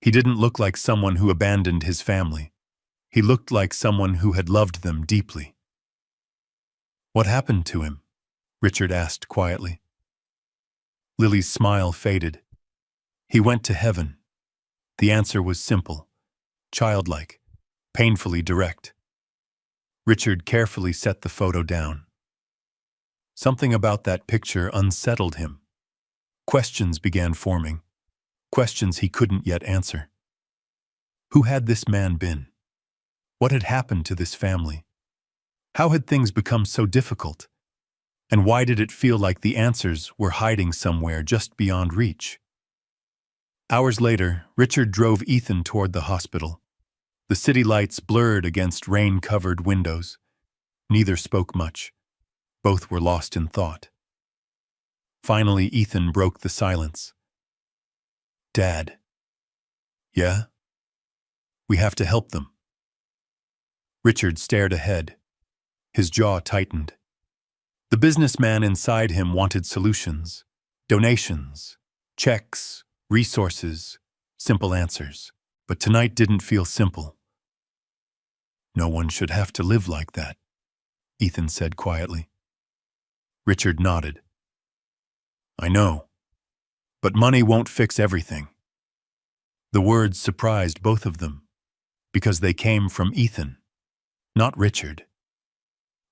He didn't look like someone who abandoned his family. He looked like someone who had loved them deeply. "What happened to him?" Richard asked quietly. Lily's smile faded. "He went to heaven." The answer was simple, childlike, painfully direct. Richard carefully set the photo down. Something about that picture unsettled him. Questions began forming, questions he couldn't yet answer. Who had this man been? What had happened to this family? How had things become so difficult? And why did it feel like the answers were hiding somewhere just beyond reach? Hours later, Richard drove Ethan toward the hospital. The city lights blurred against rain-covered windows. Neither spoke much. Both were lost in thought. Finally, Ethan broke the silence. "Dad." "Yeah?" "We have to help them." Richard stared ahead. His jaw tightened. The businessman inside him wanted solutions, donations, checks, resources, simple answers. But tonight didn't feel simple. "No one should have to live like that," Ethan said quietly. Richard nodded. "I know. But money won't fix everything." The words surprised both of them, because they came from Ethan, not Richard.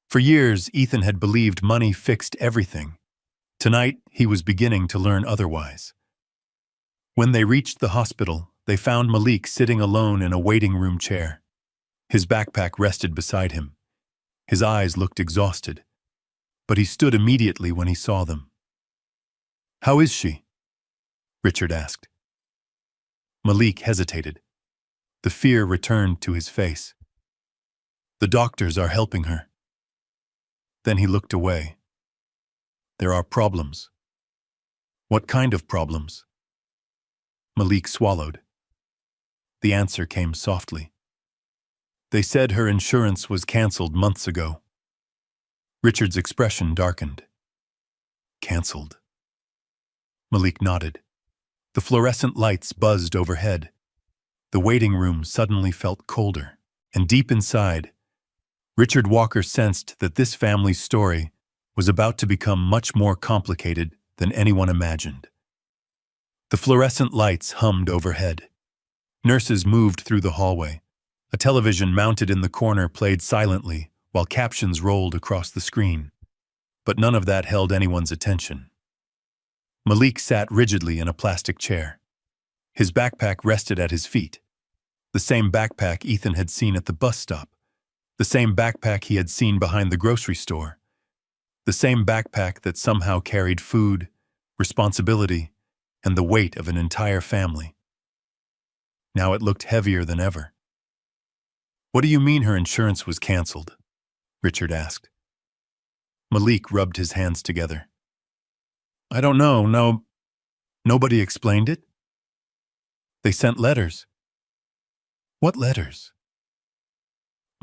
For years, Ethan had believed money fixed everything. Tonight, he was beginning to learn otherwise. When they reached the hospital, they found Malik sitting alone in a waiting room chair. His backpack rested beside him. His eyes looked exhausted. But he stood immediately when he saw them. "How is she?" Richard asked. Malik hesitated. The fear returned to his face. "The doctors are helping her." Then he looked away. "There are problems." "What kind of problems?" Malik swallowed. The answer came softly. "They said her insurance was canceled months ago." Richard's expression darkened. "Canceled?" Malik nodded. The fluorescent lights buzzed overhead. The waiting room suddenly felt colder, and deep inside, Richard Walker sensed that this family's story was about to become much more complicated than anyone imagined. The fluorescent lights hummed overhead. Nurses moved through the hallway. A television mounted in the corner played silently while captions rolled across the screen. But none of that held anyone's attention. Malik sat rigidly in a plastic chair. His backpack rested at his feet. The same backpack Ethan had seen at the bus stop. The same backpack he had seen behind the grocery store. The same backpack that somehow carried food, responsibility, and the weight of an entire family. Now it looked heavier than ever. "What do you mean her insurance was canceled?" Richard asked. Malik rubbed his hands together. "I don't know, no. Nobody explained it? They sent letters. What letters?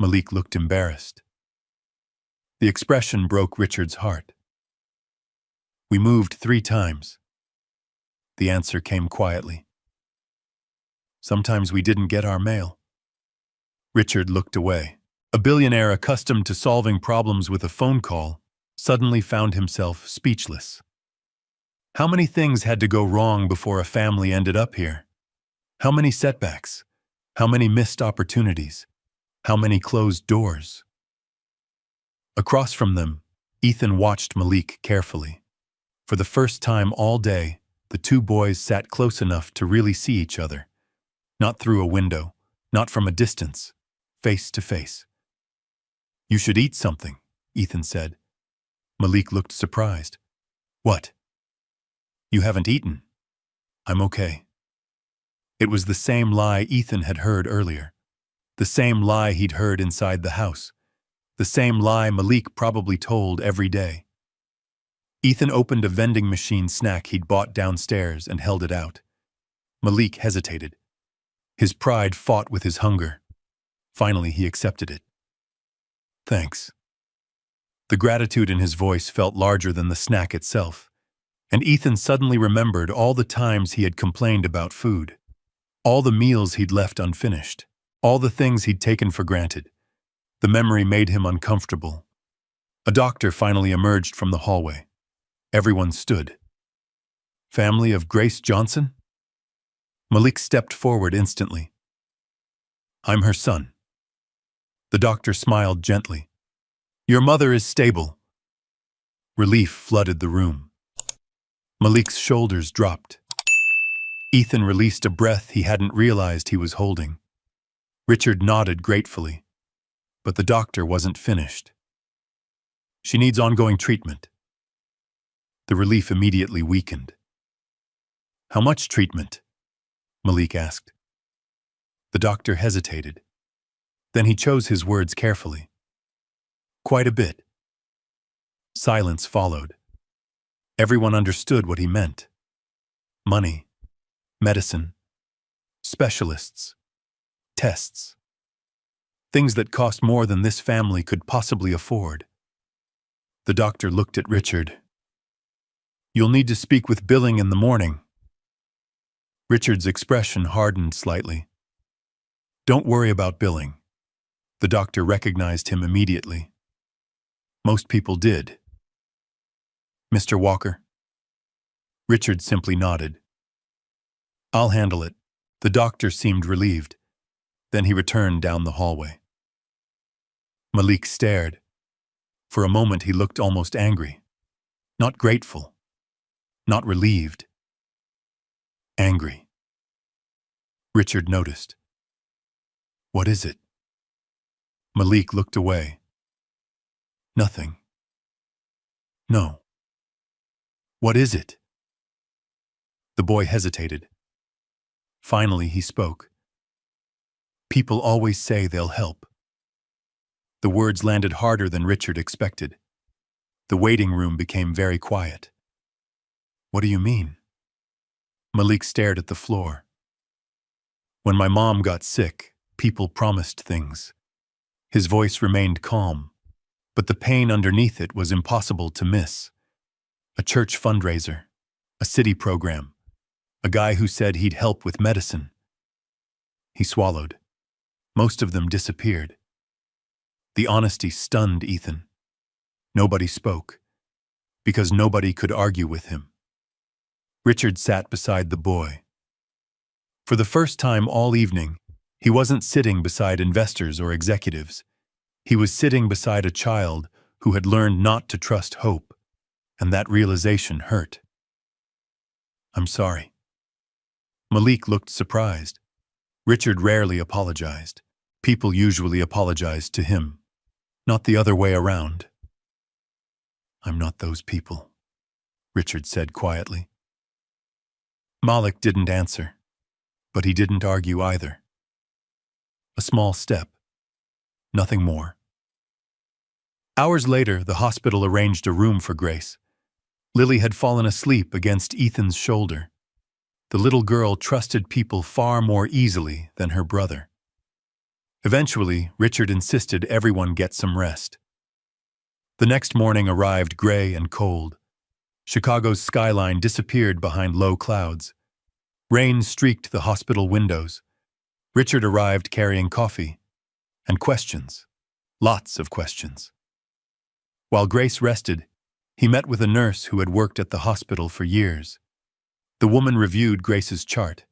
Malik looked embarrassed. The expression broke Richard's heart. We moved 3 times. The answer came quietly. Sometimes we didn't get our mail. Richard looked away. A billionaire accustomed to solving problems with a phone call suddenly found himself speechless. How many things had to go wrong before a family ended up here? How many setbacks? How many missed opportunities? How many closed doors? Across from them, Ethan watched Malik carefully. For the first time all day, the 2 boys sat close enough to really see each other. Not through a window, not from a distance, face to face. You should eat something, Ethan said. Malik looked surprised. What? You haven't eaten? I'm okay. It was the same lie Ethan had heard earlier. The same lie he'd heard inside the house. The same lie Malik probably told every day. Ethan opened a vending machine snack he'd bought downstairs and held it out. Malik hesitated. His pride fought with his hunger. Finally, he accepted it. Thanks. The gratitude in his voice felt larger than the snack itself, and Ethan suddenly remembered all the times he had complained about food, all the meals he'd left unfinished, all the things he'd taken for granted. The memory made him uncomfortable. A doctor finally emerged from the hallway. Everyone stood. Family of Grace Johnson? Malik stepped forward instantly. I'm her son. The doctor smiled gently. Your mother is stable. Relief flooded the room. Malik's shoulders dropped. Ethan released a breath he hadn't realized he was holding. Richard nodded gratefully, but the doctor wasn't finished. She needs ongoing treatment. The relief immediately weakened. How much treatment? Malik asked. The doctor hesitated. Then he chose his words carefully. Quite a bit. Silence followed. Everyone understood what he meant. Money, medicine, specialists, tests. Things that cost more than this family could possibly afford. The doctor looked at Richard. You'll need to speak with Billing in the morning. Richard's expression hardened slightly. Don't worry about Billing. The doctor recognized him immediately. Most people did. Mr. Walker? Richard simply nodded. I'll handle it. The doctor seemed relieved. Then he returned down the hallway. Malik stared. For a moment he looked almost angry. Not grateful. Not relieved. Angry. Richard noticed. What is it? Malik looked away. Nothing. No. What is it? The boy hesitated. Finally, he spoke. People always say they'll help. The words landed harder than Richard expected. The waiting room became very quiet. What do you mean? Malik stared at the floor. When my mom got sick, people promised things. His voice remained calm, but the pain underneath it was impossible to miss. A church fundraiser, a city program, a guy who said he'd help with medicine. He swallowed. Most of them disappeared. The honesty stunned Ethan. Nobody spoke, because nobody could argue with him. Richard sat beside the boy. For the first time all evening, he wasn't sitting beside investors or executives. He was sitting beside a child who had learned not to trust hope, and that realization hurt. I'm sorry. Malik looked surprised. Richard rarely apologized. People usually apologized to him, not the other way around. I'm not those people, Richard said quietly. Malik didn't answer, but he didn't argue either. A small step, nothing more. Hours later, the hospital arranged a room for Grace. Lily had fallen asleep against Ethan's shoulder. The little girl trusted people far more easily than her brother. Eventually, Richard insisted everyone get some rest. The next morning arrived gray and cold. Chicago's skyline disappeared behind low clouds. Rain streaked the hospital windows. Richard arrived carrying coffee. And questions. Lots of questions. While Grace rested, he met with a nurse who had worked at the hospital for years. The woman reviewed Grace's chart,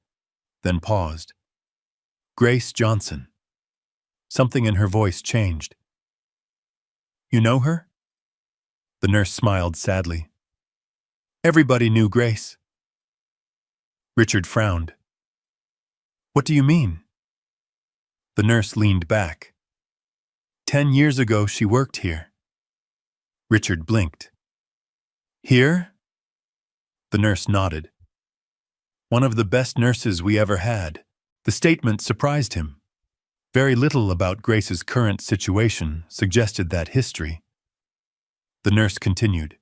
then paused. Grace Johnson. Something in her voice changed. You know her? The nurse smiled sadly. Everybody knew Grace. Richard frowned. What do you mean? The nurse leaned back. 10 years ago, she worked here. Richard blinked. Here? The nurse nodded. One of the best nurses we ever had. The statement surprised him. Very little about Grace's current situation suggested that history. The nurse continued.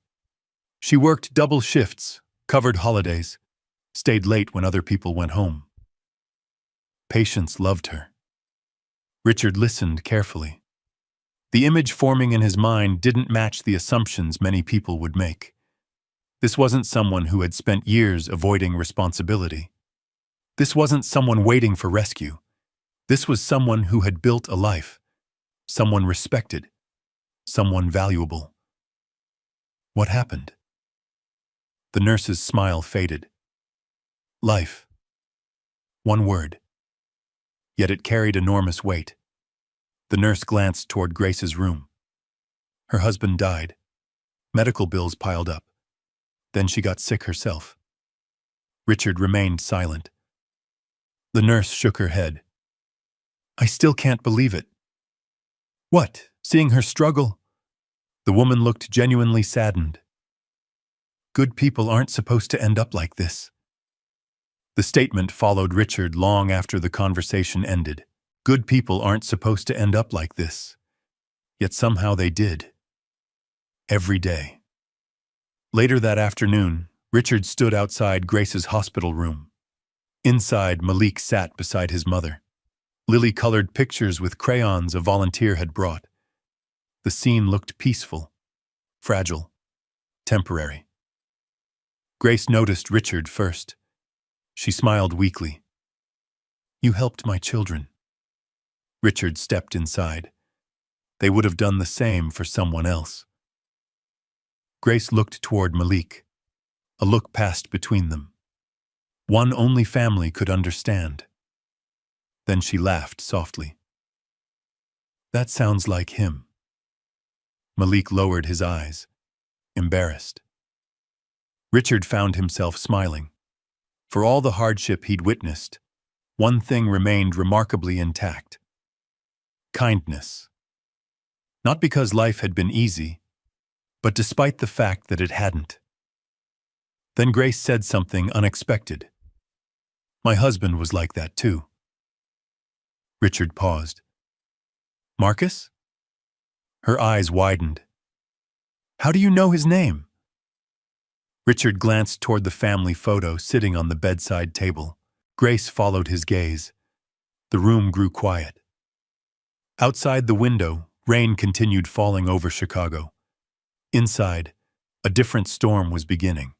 She worked double shifts, covered holidays, stayed late when other people went home. Patients loved her. Richard listened carefully. The image forming in his mind didn't match the assumptions many people would make. This wasn't someone who had spent years avoiding responsibility. This wasn't someone waiting for rescue. This was someone who had built a life. Someone respected. Someone valuable. What happened? The nurse's smile faded. Life. One word. Yet it carried enormous weight. The nurse glanced toward Grace's room. Her husband died. Medical bills piled up. Then she got sick herself. Richard remained silent. The nurse shook her head. I still can't believe it. What, seeing her struggle? The woman looked genuinely saddened. Good people aren't supposed to end up like this. The statement followed Richard long after the conversation ended. Good people aren't supposed to end up like this. Yet somehow they did. Every day. Later that afternoon, Richard stood outside Grace's hospital room. Inside, Malik sat beside his mother. Lily-colored pictures with crayons a volunteer had brought. The scene looked peaceful, fragile, temporary. Grace noticed Richard first. She smiled weakly. You helped my children. Richard stepped inside. They would have done the same for someone else. Grace looked toward Malik. A look passed between them. One only family could understand. Then she laughed softly. That sounds like him. Malik lowered his eyes, embarrassed. Richard found himself smiling. For all the hardship he'd witnessed, one thing remained remarkably intact. Kindness. Not because life had been easy, but despite the fact that it hadn't. Then Grace said something unexpected. My husband was like that too. Richard paused. Marcus? Her eyes widened. How do you know his name? Richard glanced toward the family photo sitting on the bedside table. Grace followed his gaze. The room grew quiet. Outside the window, rain continued falling over Chicago. Inside, a different storm was beginning.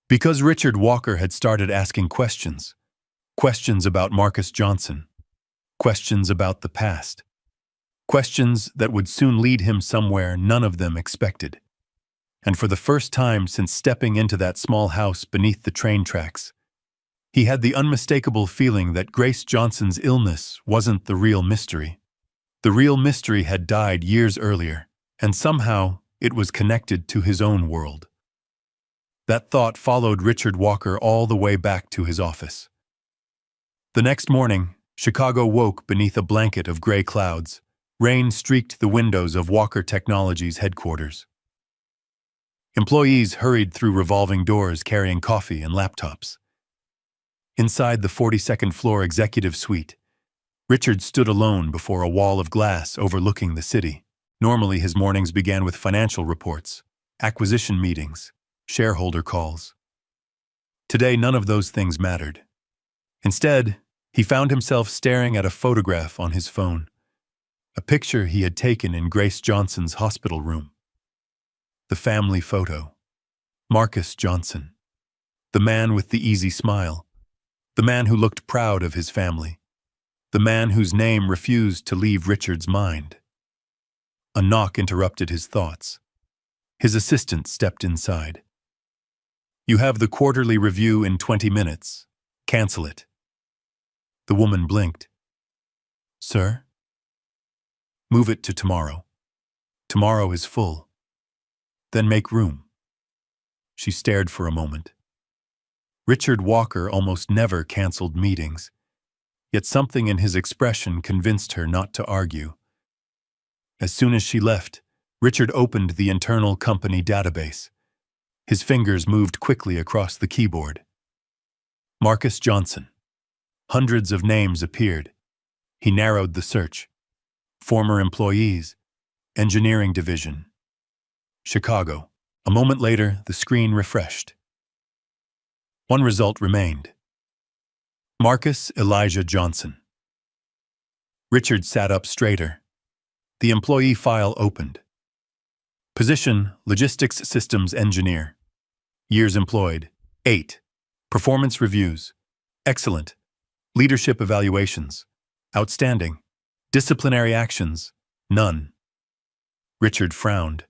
Because Richard Walker had started asking questions. Questions about Marcus Johnson. Questions about the past. Questions that would soon lead him somewhere none of them expected. And for the first time since stepping into that small house beneath the train tracks, he had the unmistakable feeling that Grace Johnson's illness wasn't the real mystery. The real mystery had died years earlier, and somehow it was connected to his own world. That thought followed Richard Walker all the way back to his office. The next morning, Chicago woke beneath a blanket of gray clouds. Rain streaked the windows of Walker Technologies headquarters. Employees hurried through revolving doors carrying coffee and laptops. Inside the 42nd floor executive suite, Richard stood alone before a wall of glass overlooking the city. Normally, his mornings began with financial reports, acquisition meetings, shareholder calls. Today, none of those things mattered. Instead, he found himself staring at a photograph on his phone, a picture he had taken in Grace Johnson's hospital room. The family photo. Marcus Johnson. The man with the easy smile. The man who looked proud of his family. The man whose name refused to leave Richard's mind. A knock interrupted his thoughts. His assistant stepped inside. "You have the quarterly review in 20 minutes. Cancel it." The woman blinked. "Sir?" "Move it to tomorrow. Tomorrow is full. Then make room." She stared for a moment. Richard Walker almost never canceled meetings, yet something in his expression convinced her not to argue. As soon as she left, Richard opened the internal company database. His fingers moved quickly across the keyboard. Marcus Johnson. Hundreds of names appeared. He narrowed the search. Former employees. Engineering division. Chicago. A moment later, the screen refreshed. One result remained. Marcus Elijah Johnson. Richard sat up straighter. The employee file opened. Position, Logistics Systems Engineer. Years employed, 8. Performance reviews, excellent. Leadership evaluations, outstanding. Disciplinary actions, none. Richard frowned.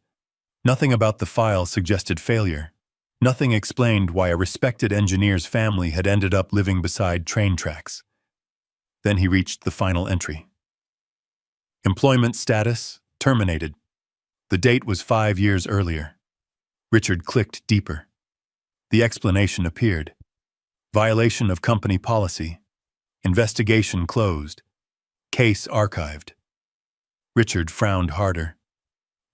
Nothing about the file suggested failure. Nothing explained why a respected engineer's family had ended up living beside train tracks. Then he reached the final entry. Employment status, terminated. The date was 5 years earlier. Richard clicked deeper. The explanation appeared. Violation of company policy. Investigation closed. Case archived. Richard frowned harder.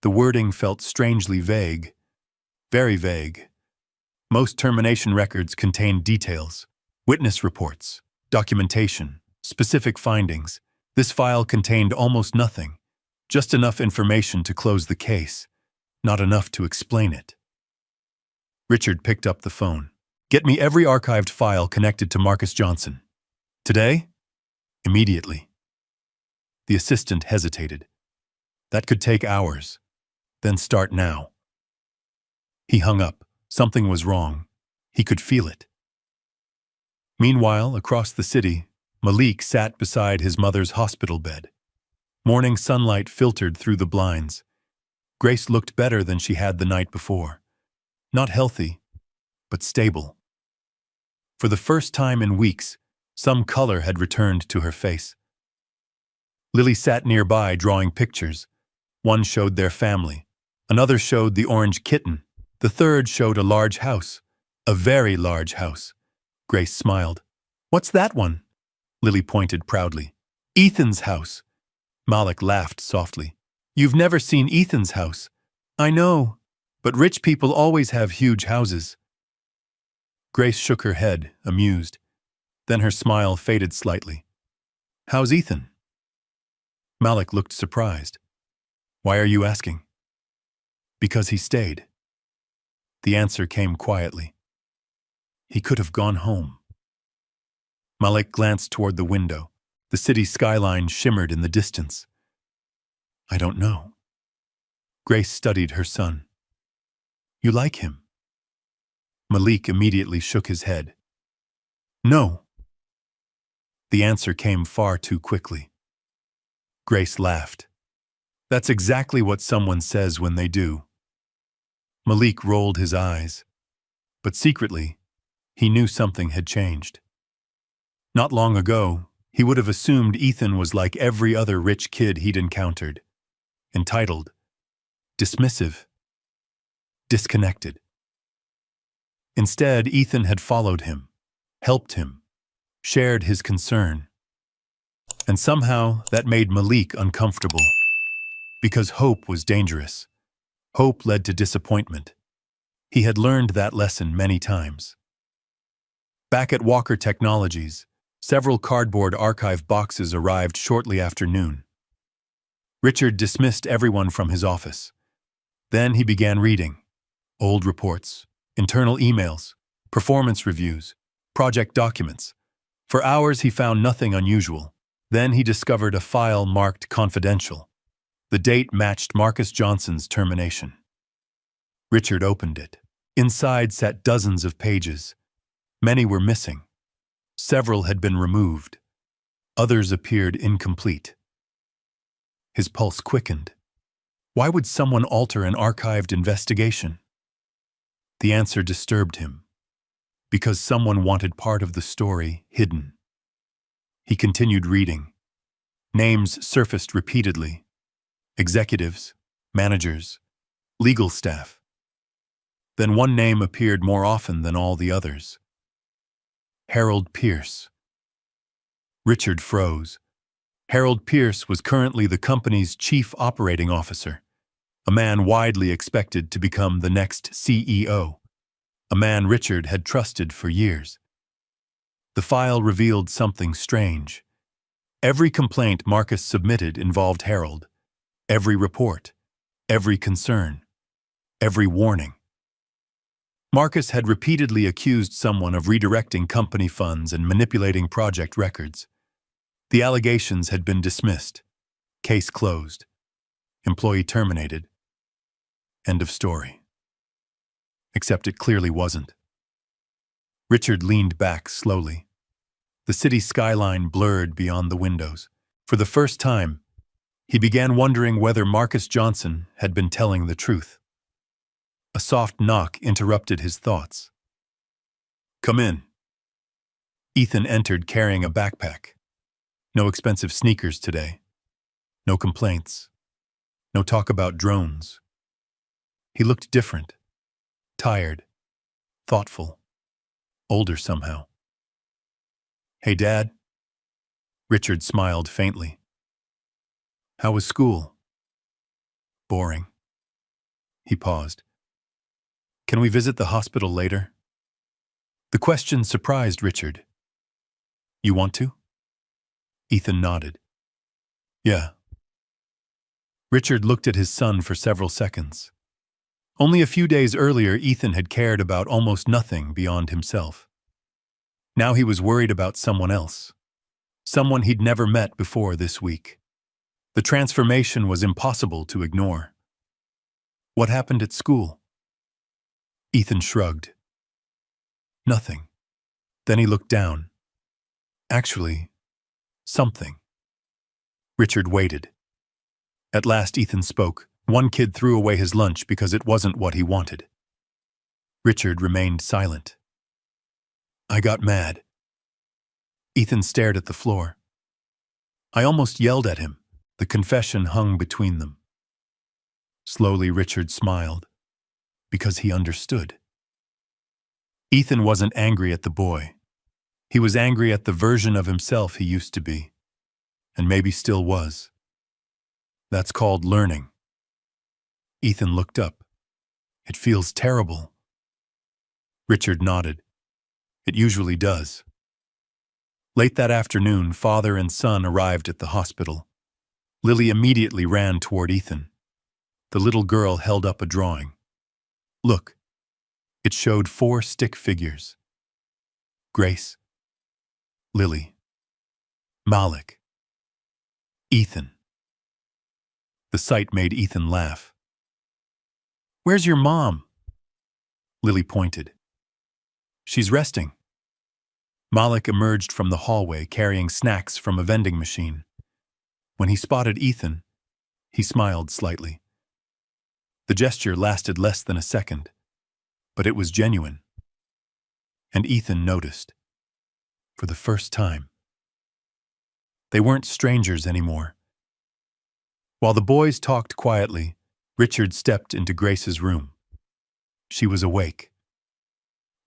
The wording felt strangely vague. Very vague. Most termination records contained details, witness reports, documentation, specific findings. This file contained almost nothing, just enough information to close the case, not enough to explain it. Richard picked up the phone. "Get me every archived file connected to Marcus Johnson. Today?" "Immediately." The assistant hesitated. "That could take hours. Then start now." He hung up. Something was wrong. He could feel it. Meanwhile, across the city, Malik sat beside his mother's hospital bed. Morning sunlight filtered through the blinds. Grace looked better than she had the night before. Not healthy, but stable. For the first time in weeks, some color had returned to her face. Lily sat nearby drawing pictures. One showed their family. Another showed the orange kitten. The third showed a large house. A very large house. Grace smiled. "What's that one?" Lily pointed proudly. "Ethan's house." Malik laughed softly. "You've never seen Ethan's house." "I know, but rich people always have huge houses." Grace shook her head, amused. Then her smile faded slightly. "How's Ethan?" Malik looked surprised. "Why are you asking?" "Because he stayed." The answer came quietly. "He could have gone home." Malik glanced toward the window. The city skyline shimmered in the distance. "I don't know." Grace studied her son. "You like him?" Malik immediately shook his head. "No." The answer came far too quickly. Grace laughed. "That's exactly what someone says when they do." Malik rolled his eyes. But secretly, he knew something had changed. Not long ago, he would have assumed Ethan was like every other rich kid he'd encountered. Entitled, dismissive, disconnected. Instead, Ethan had followed him, helped him, shared his concern. And somehow that made Malik uncomfortable. Because hope was dangerous. Hope led to disappointment. He had learned that lesson many times. Back at Walker Technologies, several cardboard archive boxes arrived shortly after noon. Richard dismissed everyone from his office. Then he began reading. Old reports, internal emails, performance reviews, project documents. For hours he found nothing unusual. Then he discovered a file marked confidential. The date matched Marcus Johnson's termination. Richard opened it. Inside sat dozens of pages. Many were missing. Several had been removed. Others appeared incomplete. His pulse quickened. Why would someone alter an archived investigation? The answer disturbed him. Because someone wanted part of the story hidden. He continued reading. Names surfaced repeatedly. Executives, managers, legal staff. Then one name appeared more often than all the others. Harold Pierce. Richard froze. Harold Pierce was currently the company's chief operating officer, a man widely expected to become the next CEO, a man Richard had trusted for years. The file revealed something strange. Every complaint Marcus submitted involved Harold. Every report, every concern, every warning. Marcus had repeatedly accused someone of redirecting company funds and manipulating project records. The allegations had been dismissed. Case closed. Employee terminated. End of story. Except it clearly wasn't. Richard leaned back slowly. The city skyline blurred beyond the windows. For the first time, he began wondering whether Marcus Johnson had been telling the truth. A soft knock interrupted his thoughts. "Come in." Ethan entered carrying a backpack. No expensive sneakers today. No complaints. No talk about drones. He looked different. Tired. Thoughtful. Older somehow. "Hey, Dad." Richard smiled faintly. "How was school?" "Boring." He paused. "Can we visit the hospital later?" The question surprised Richard. "You want to?" Ethan nodded. "Yeah." Richard looked at his son for several seconds. Only a few days earlier, Ethan had cared about almost nothing beyond himself. Now he was worried about someone else. Someone he'd never met before this week. The transformation was impossible to ignore. "What happened at school?" Ethan shrugged. "Nothing." Then he looked down. "Actually, something." Richard waited. At last Ethan spoke. One kid threw away his lunch because it wasn't what he wanted. Richard remained silent. "I got mad." Ethan stared at the floor. "I almost yelled at him." The confession hung between them. Slowly Richard smiled, because he understood. Ethan wasn't angry at the boy. He was angry at the version of himself he used to be, and maybe still was. That's called learning. Ethan looked up. "It feels terrible." Richard nodded. "It usually does." Late that afternoon, father and son arrived at the hospital. Lily immediately ran toward Ethan. The little girl held up a drawing. "Look." It showed 4 stick figures. Grace, Lily, Malik, Ethan. The sight made Ethan laugh. "Where's your mom?" Lily pointed. "She's resting." Malik emerged from the hallway carrying snacks from a vending machine. When he spotted Ethan, he smiled slightly. The gesture lasted less than a second, but it was genuine. And Ethan noticed. For the first time. They weren't strangers anymore. While the boys talked quietly, Richard stepped into Grace's room. She was awake.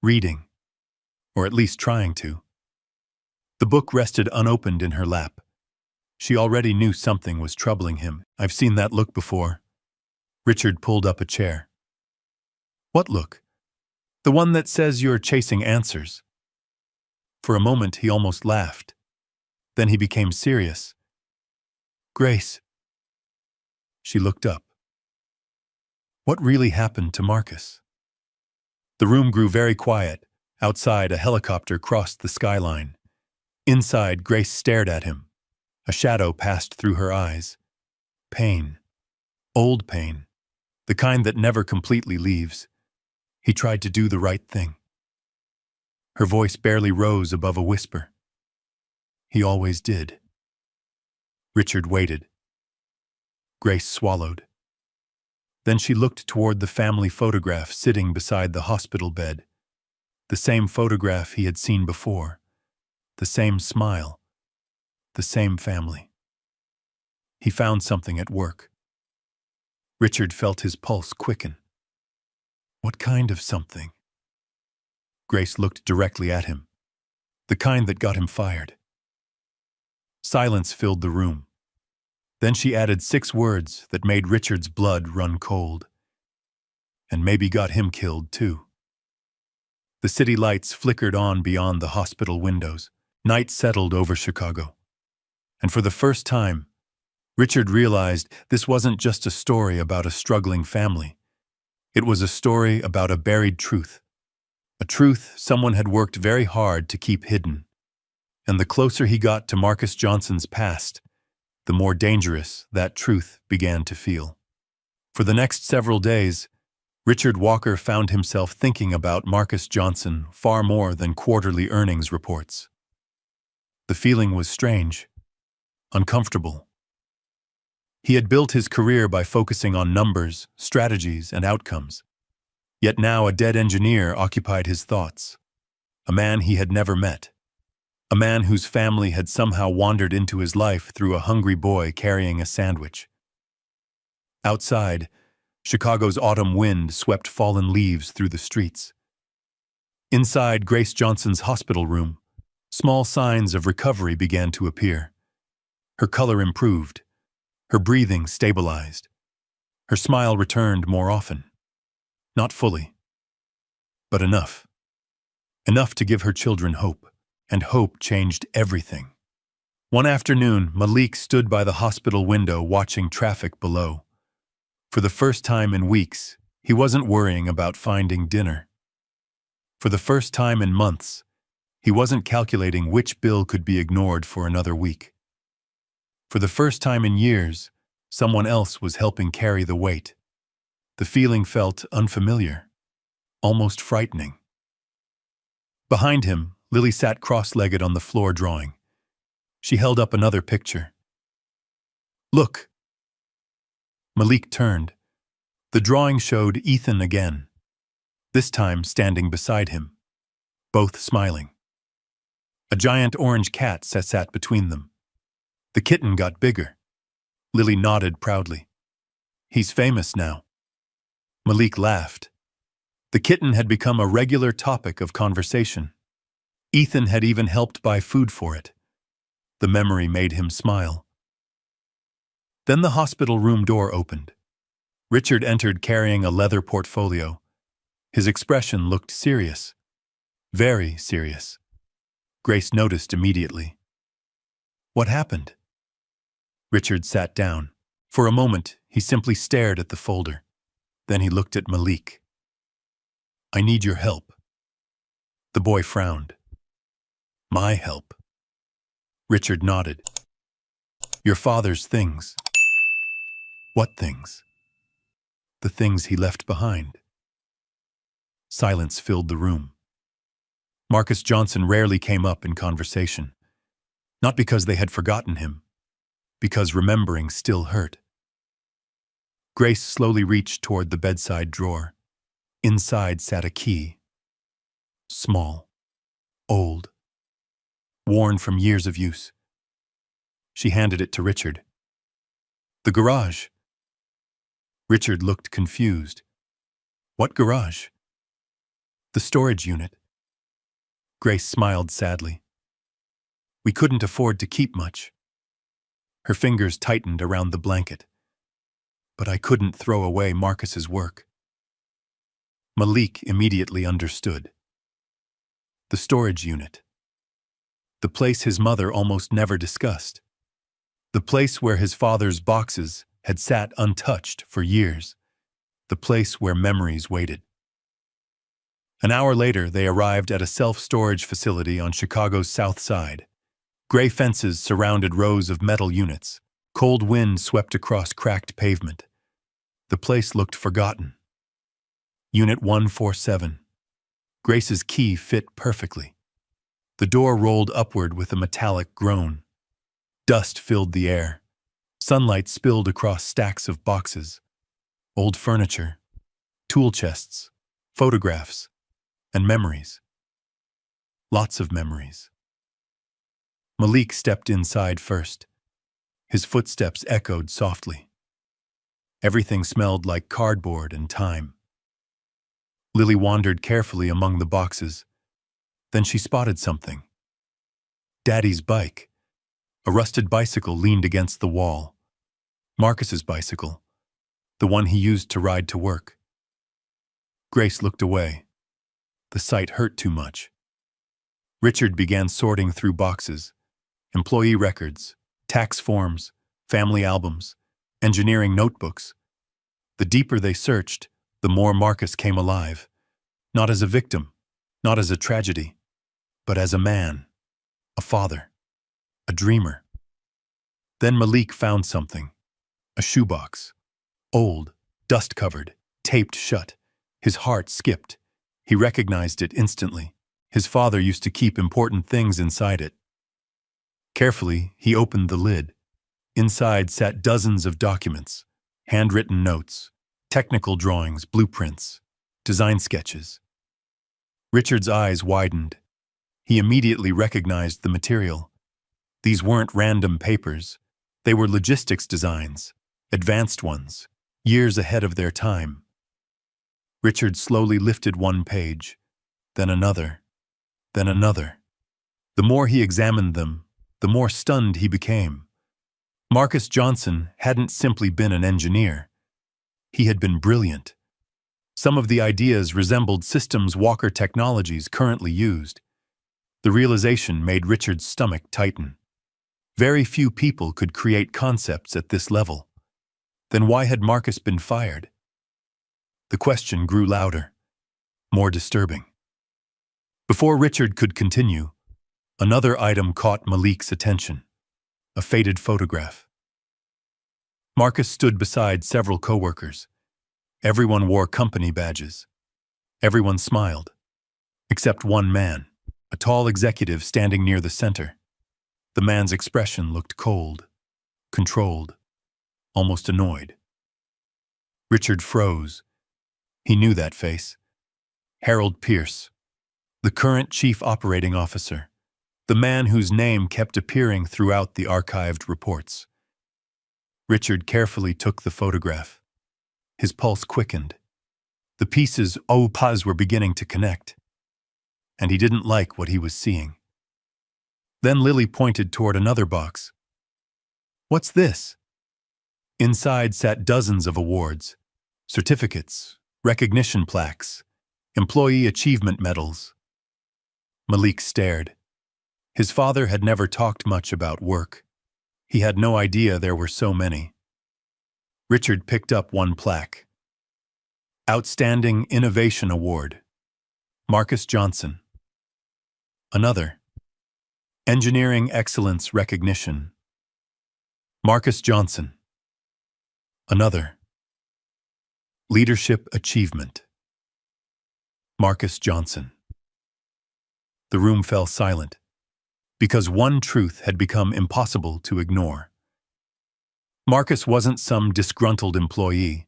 Reading, or at least trying to. The book rested unopened in her lap. She already knew something was troubling him. "I've seen that look before." Richard pulled up a chair. "What look?" "The one that says you're chasing answers." For a moment he almost laughed. Then he became serious. "Grace." She looked up. "What really happened to Marcus?" The room grew very quiet. Outside, a helicopter crossed the skyline. Inside, Grace stared at him. A shadow passed through her eyes. Pain. Old pain. The kind that never completely leaves. He tried to do the right thing. Her voice barely rose above a whisper. He always did. Richard waited. Grace swallowed. Then she looked toward the family photograph sitting beside the hospital bed. The same photograph he had seen before. The same smile. The same family. He found something at work. Richard felt his pulse quicken. What kind of something? Grace looked directly at him. The kind that got him fired. Silence filled the room. Then she added 6 words that made Richard's blood run cold. And maybe got him killed, too. The city lights flickered on beyond the hospital windows. Night settled over Chicago. And for the first time, Richard realized this wasn't just a story about a struggling family. It was a story about a buried truth. A truth someone had worked very hard to keep hidden. And the closer he got to Marcus Johnson's past, the more dangerous that truth began to feel. For the next several days, Richard Walker found himself thinking about Marcus Johnson far more than quarterly earnings reports. The feeling was strange, uncomfortable. He had built his career by focusing on numbers, strategies, and outcomes. Yet now a dead engineer occupied his thoughts. A man he had never met. A man whose family had somehow wandered into his life through a hungry boy carrying a sandwich. Outside, Chicago's autumn wind swept fallen leaves through the streets. Inside Grace Johnson's hospital room, small signs of recovery began to appear. Her color improved. Her breathing stabilized. Her smile returned more often. Not fully, but enough. Enough to give her children hope. And hope changed everything. One afternoon, Malik stood by the hospital window watching traffic below. For the first time in weeks, he wasn't worrying about finding dinner. For the first time in months, he wasn't calculating which bill could be ignored for another week. For the first time in years, someone else was helping carry the weight. The feeling felt unfamiliar, almost frightening. Behind him, Lily sat cross-legged on the floor drawing. She held up another picture. "Look." Malik turned. The drawing showed Ethan again, this time standing beside him, both smiling. A giant orange cat sat between them. The kitten got bigger. Lily nodded proudly. "He's famous now." Malik laughed. The kitten had become a regular topic of conversation. Ethan had even helped buy food for it. The memory made him smile. Then the hospital room door opened. Richard entered carrying a leather portfolio. His expression looked serious. Very serious. Grace noticed immediately. "What happened?" Richard sat down. For a moment, he simply stared at the folder. Then he looked at Malik. "I need your help." The boy frowned. "My help?" Richard nodded. "Your father's things." "What things?" "The things he left behind." Silence filled the room. Marcus Johnson rarely came up in conversation. Not because they had forgotten him, because remembering still hurt. Grace slowly reached toward the bedside drawer. Inside sat a key. Small. Old. Worn from years of use. She handed it to Richard. "The garage." Richard looked confused. "What garage?" "The storage unit." Grace smiled sadly. "We couldn't afford to keep much." Her fingers tightened around the blanket. "But I couldn't throw away Marcus's work." Malik immediately understood. The storage unit. The place his mother almost never discussed. The place where his father's boxes had sat untouched for years. The place where memories waited. An hour later, they arrived at a self-storage facility on Chicago's South Side. Gray fences surrounded rows of metal units. Cold wind swept across cracked pavement. The place looked forgotten. Unit 147. Grace's key fit perfectly. The door rolled upward with a metallic groan. Dust filled the air. Sunlight spilled across stacks of boxes. Old furniture, tool chests, photographs, and memories. Lots of memories. Malik stepped inside first. His footsteps echoed softly. Everything smelled like cardboard and time. Lily wandered carefully among the boxes. Then she spotted something. Daddy's bike. A rusted bicycle leaned against the wall. Marcus's bicycle, the one he used to ride to work. Grace looked away. The sight hurt too much. Richard began sorting through boxes, employee records, tax forms, family albums, engineering notebooks. The deeper they searched, the more Marcus came alive, not as a victim, not as a tragedy, but as a man, a father, a dreamer. Then Malik found something, a shoebox, old, dust-covered, taped shut. His heart skipped. He recognized it instantly. His father used to keep important things inside it. Carefully, he opened the lid. Inside sat dozens of documents, handwritten notes, technical drawings, blueprints, design sketches. Richard's eyes widened. He immediately recognized the material. These weren't random papers. They were logistics designs, advanced ones, years ahead of their time. Richard slowly lifted one page, then another, then another. The more he examined them, the more stunned he became. Marcus Johnson hadn't simply been an engineer. He had been brilliant. Some of the ideas resembled systems Walker Technologies currently used. The realization made Richard's stomach tighten. Very few people could create concepts at this level. Then why had Marcus been fired? The question grew louder, more disturbing. Before Richard could continue, another item caught Malik's attention, a faded photograph. Marcus stood beside several coworkers. Everyone wore company badges. Everyone smiled, except one man, a tall executive standing near the center. The man's expression looked cold, controlled, almost annoyed. Richard froze. He knew that face. Harold Pierce, the current chief operating officer, the man whose name kept appearing throughout the archived reports. Richard carefully took the photograph. His pulse quickened. The pieces were beginning to connect, and he didn't like what he was seeing. Then Lily pointed toward another box. "What's this?" Inside sat dozens of awards, certificates, recognition plaques, employee achievement medals. Malik stared. His father had never talked much about work. He had no idea there were so many. Richard picked up one plaque. Outstanding Innovation Award. Marcus Johnson. Another. Engineering Excellence Recognition. Marcus Johnson. Another. Leadership Achievement. Marcus Johnson. The room fell silent, because one truth had become impossible to ignore. Marcus wasn't some disgruntled employee.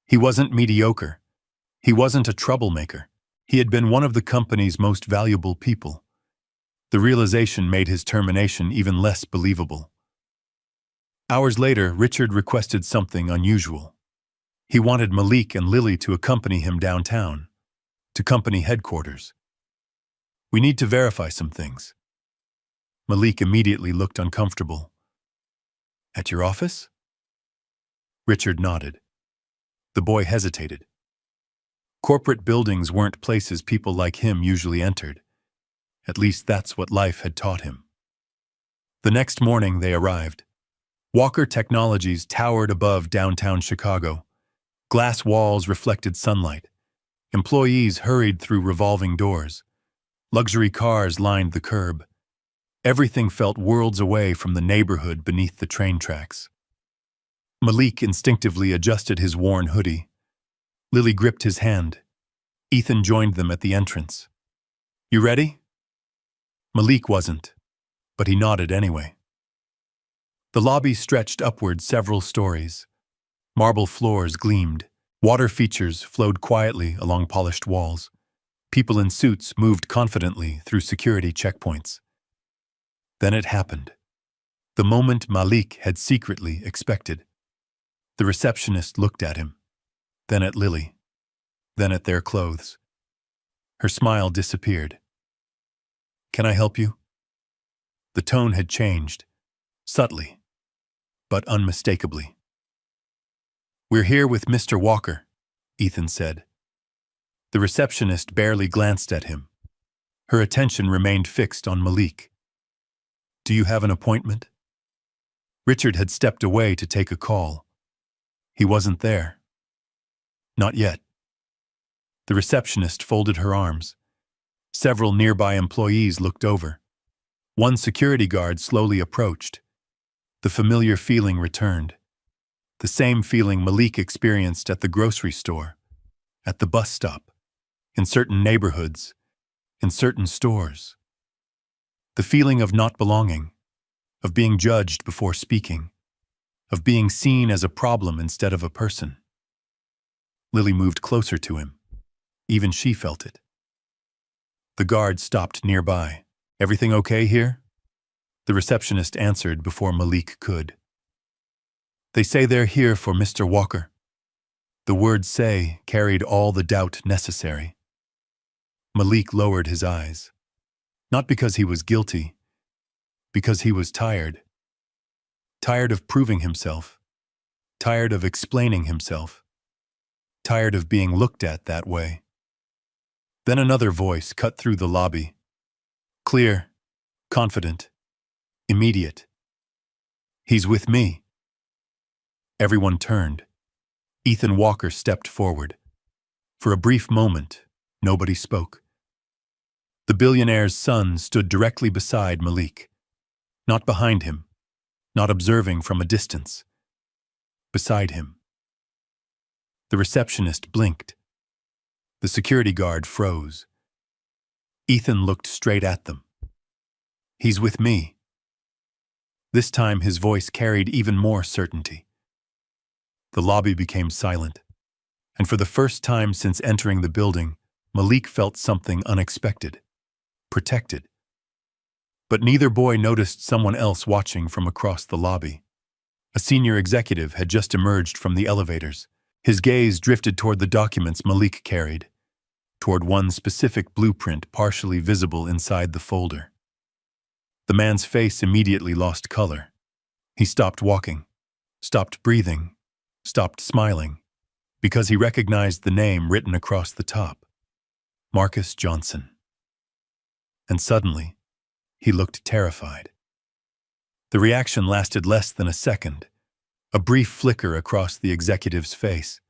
He wasn't mediocre. He wasn't a troublemaker. He had been one of the company's most valuable people. The realization made his termination even less believable. Hours later, Richard requested something unusual. He wanted Malik and Lily to accompany him downtown, to company headquarters. "We need to verify some things." Malik immediately looked uncomfortable. "At your office?" Richard nodded. The boy hesitated. Corporate buildings weren't places people like him usually entered. At least that's what life had taught him. The next morning they arrived. Walker Technologies towered above downtown Chicago. Glass walls reflected sunlight. Employees hurried through revolving doors. Luxury cars lined the curb. Everything felt worlds away from the neighborhood beneath the train tracks. Malik instinctively adjusted his worn hoodie. Lily gripped his hand. Ethan joined them at the entrance. "You ready?" Malik wasn't, but he nodded anyway. The lobby stretched upward several stories. Marble floors gleamed. Water features flowed quietly along polished walls. People in suits moved confidently through security checkpoints. Then it happened. The moment Malik had secretly expected. The receptionist looked at him, then at Lily, then at their clothes. Her smile disappeared. "Can I help you?" The tone had changed, subtly, but unmistakably. "We're here with Mr. Walker," Ethan said. The receptionist barely glanced at him. Her attention remained fixed on Malik. "Do you have an appointment?" Richard had stepped away to take a call. He wasn't there. Not yet. The receptionist folded her arms. Several nearby employees looked over. One security guard slowly approached. The familiar feeling returned. The same feeling Malik experienced at the grocery store, at the bus stop, in certain neighborhoods, in certain stores. The feeling of not belonging, of being judged before speaking, of being seen as a problem instead of a person. Lily moved closer to him. Even she felt it. The guard stopped nearby. "Everything okay here?" The receptionist answered before Malik could. "They say they're here for Mr. Walker." The word "say" carried all the doubt necessary. Malik lowered his eyes. Not because he was guilty, because he was tired. Tired of proving himself. Tired of explaining himself. Tired of being looked at that way. Then another voice cut through the lobby. Clear, confident, immediate. "He's with me." Everyone turned. Ethan Walker stepped forward. For a brief moment, nobody spoke. The billionaire's son stood directly beside Malik. Not behind him, not observing from a distance. Beside him. The receptionist blinked. The security guard froze. Ethan looked straight at them. "He's with me." This time his voice carried even more certainty. The lobby became silent, and for the first time since entering the building, Malik felt something unexpected. Protected. But neither boy noticed someone else watching from across the lobby. A senior executive had just emerged from the elevators. His gaze drifted toward the documents Malik carried, toward one specific blueprint partially visible inside the folder. The man's face immediately lost color. He stopped walking, stopped breathing, stopped smiling, because he recognized the name written across the top. Marcus Johnson. And suddenly, he looked terrified. The reaction lasted less than a second, a brief flicker across the executive's face.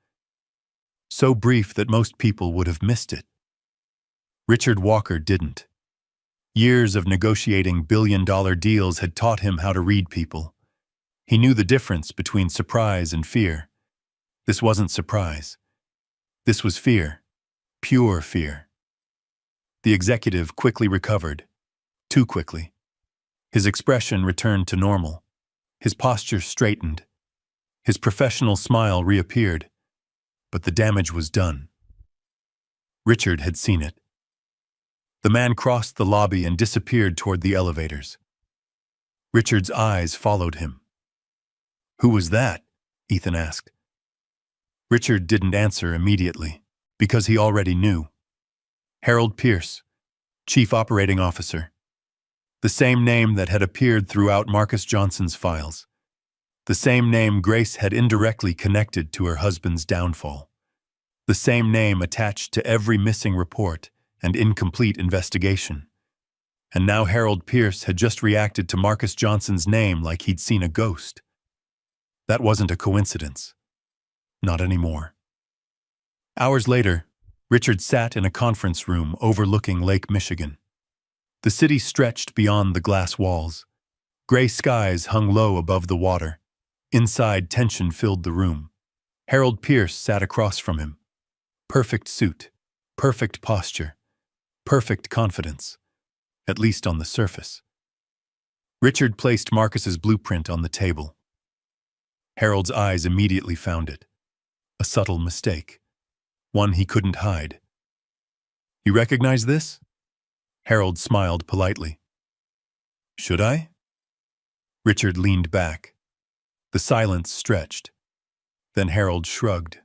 So brief that most people would have missed it. Richard Walker didn't. Years of negotiating billion-dollar deals had taught him how to read people. He knew the difference between surprise and fear. This wasn't surprise. This was fear. Pure fear. The executive quickly recovered. Too quickly. His expression returned to normal. His posture straightened. His professional smile reappeared. But the damage was done. Richard had seen it. The man crossed the lobby and disappeared toward the elevators. Richard's eyes followed him. "Who was that?" Ethan asked. Richard didn't answer immediately, because he already knew. Harold Pierce, Chief Operating Officer. The same name that had appeared throughout Marcus Johnson's files. The same name Grace had indirectly connected to her husband's downfall. The same name attached to every missing report and incomplete investigation. And now Harold Pierce had just reacted to Marcus Johnson's name like he'd seen a ghost. That wasn't a coincidence. Not anymore. Hours later, Richard sat in a conference room overlooking Lake Michigan. The city stretched beyond the glass walls. Gray skies hung low above the water. Inside, tension filled the room. Harold Pierce sat across from him. Perfect suit, perfect posture, perfect confidence, at least on the surface. Richard placed Marcus's blueprint on the table. Harold's eyes immediately found it. A subtle mistake. One he couldn't hide. You recognize this? Harold smiled politely. Should I? Richard leaned back. The silence stretched. Then Harold shrugged.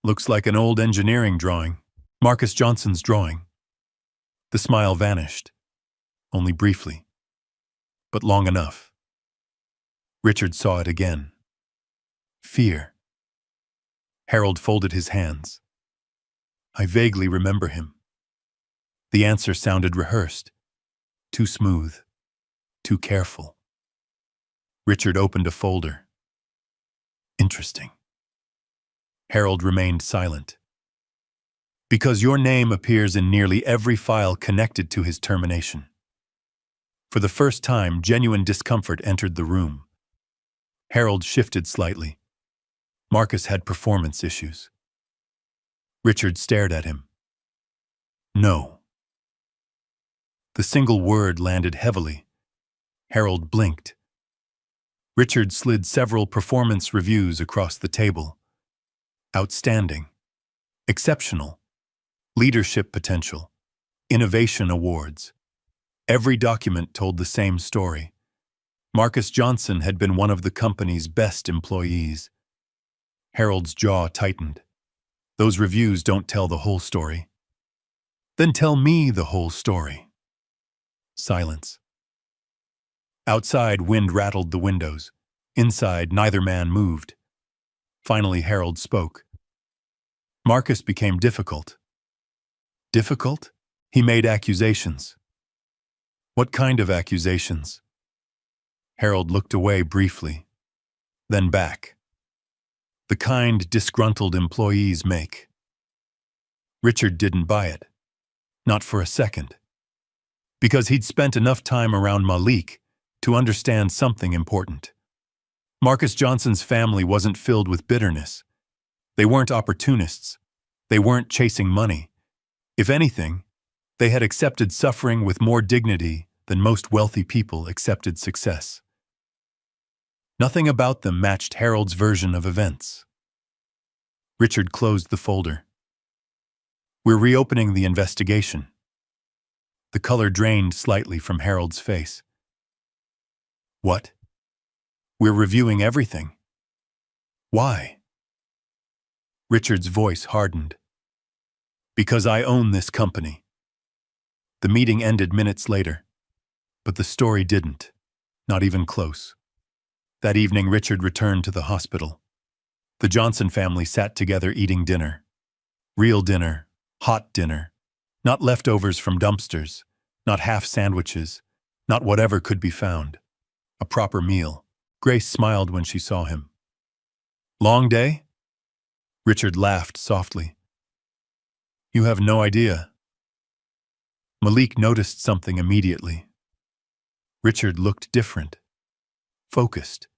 Looks like an old engineering drawing. Marcus Johnson's drawing. The smile vanished. Only briefly. But long enough. Richard saw it again. Fear. Harold folded his hands. I vaguely remember him. The answer sounded rehearsed. Too smooth. Too careful. Richard opened a folder. Interesting. Harold remained silent. Because your name appears in nearly every file connected to his termination. For the first time, genuine discomfort entered the room. Harold shifted slightly. Marcus had performance issues. Richard stared at him. No. The single word landed heavily. Harold blinked. Richard slid several performance reviews across the table. Outstanding. Exceptional. Leadership potential. Innovation awards. Every document told the same story. Marcus Johnson had been one of the company's best employees. Harold's jaw tightened. Those reviews don't tell the whole story. Then tell me the whole story. Silence. Outside, wind rattled the windows. Inside, neither man moved. Finally, Harold spoke. Marcus became difficult. Difficult? He made accusations. What kind of accusations? Harold looked away briefly, then back. The kind disgruntled employees make. Richard didn't buy it. Not for a second. Because he'd spent enough time around Malik to understand something important. Marcus Johnson's family wasn't filled with bitterness. They weren't opportunists. They weren't chasing money. If anything, they had accepted suffering with more dignity than most wealthy people accepted success. Nothing about them matched Harold's version of events. Richard closed the folder. We're reopening the investigation. The color drained slightly from Harold's face. What? We're reviewing everything. Why? Richard's voice hardened. Because I own this company. The meeting ended minutes later, but the story didn't, not even close. That evening, Richard returned to the hospital. The Johnson family sat together eating dinner. Real dinner, hot dinner, not leftovers from dumpsters, not half sandwiches, not whatever could be found. A proper meal. Grace smiled when she saw him. Long day? Richard laughed softly. You have no idea. Malik noticed something immediately. Richard looked different. Focused.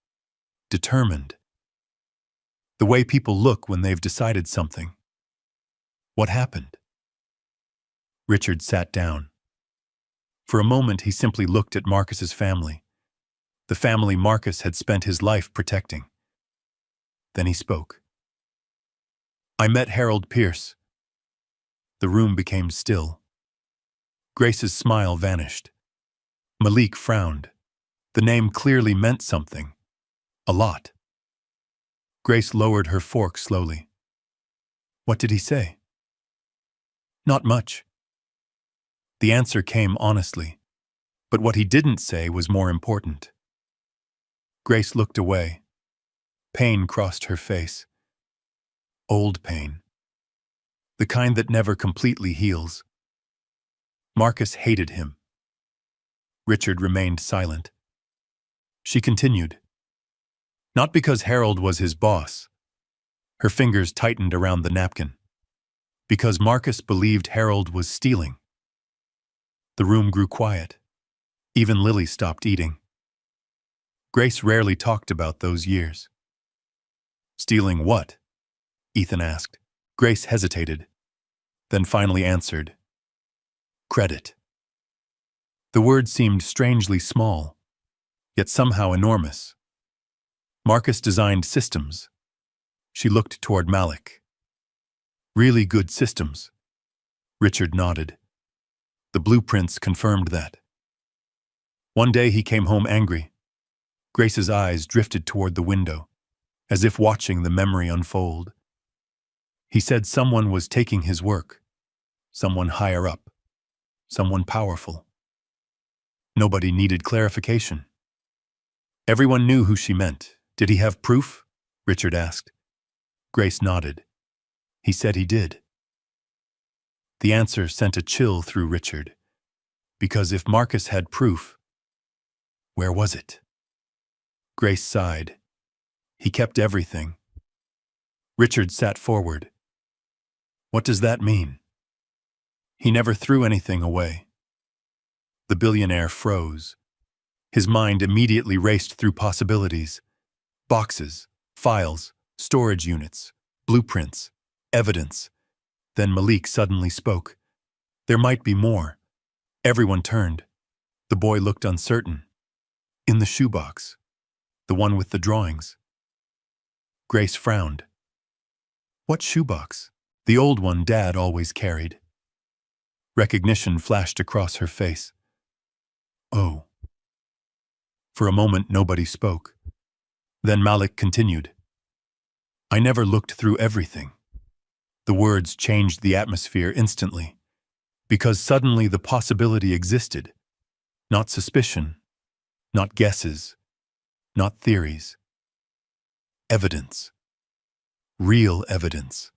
Determined. The way people look when they've decided something. What happened? Richard sat down. For a moment, he simply looked at Marcus's family. The family Marcus had spent his life protecting. Then he spoke. I met Harold Pierce. The room became still. Grace's smile vanished. Malik frowned. The name clearly meant something. A lot. Grace lowered her fork slowly. What did he say? Not much. The answer came honestly, but what he didn't say was more important. Grace looked away. Pain crossed her face. Old pain. The kind that never completely heals. Marcus hated him. Richard remained silent. She continued. Not because Harold was his boss. Her fingers tightened around the napkin. Because Marcus believed Harold was stealing. The room grew quiet. Even Lily stopped eating. Grace rarely talked about those years. Stealing what? Ethan asked. Grace hesitated, then finally answered. Credit. The word seemed strangely small, yet somehow enormous. Marcus designed systems. She looked toward Malik. Really good systems. Richard nodded. The blueprints confirmed that. One day he came home angry. Grace's eyes drifted toward the window, as if watching the memory unfold. He said someone was taking his work, someone higher up, someone powerful. Nobody needed clarification. Everyone knew who she meant. Did he have proof? Richard asked. Grace nodded. He said he did. The answer sent a chill through Richard, because if Marcus had proof, where was it? Grace sighed. He kept everything. Richard sat forward. What does that mean? He never threw anything away. The billionaire froze. His mind immediately raced through possibilities. Boxes, files, storage units, blueprints, evidence. Then Malik suddenly spoke. There might be more. Everyone turned. The boy looked uncertain. In the shoebox. The one with the drawings. Grace frowned. What shoebox? The old one Dad always carried. Recognition flashed across her face. Oh. For a moment, nobody spoke. Then Malik continued. I never looked through everything. The words changed the atmosphere instantly, because suddenly the possibility existed. Not suspicion, not guesses, not theories. Evidence. Real evidence.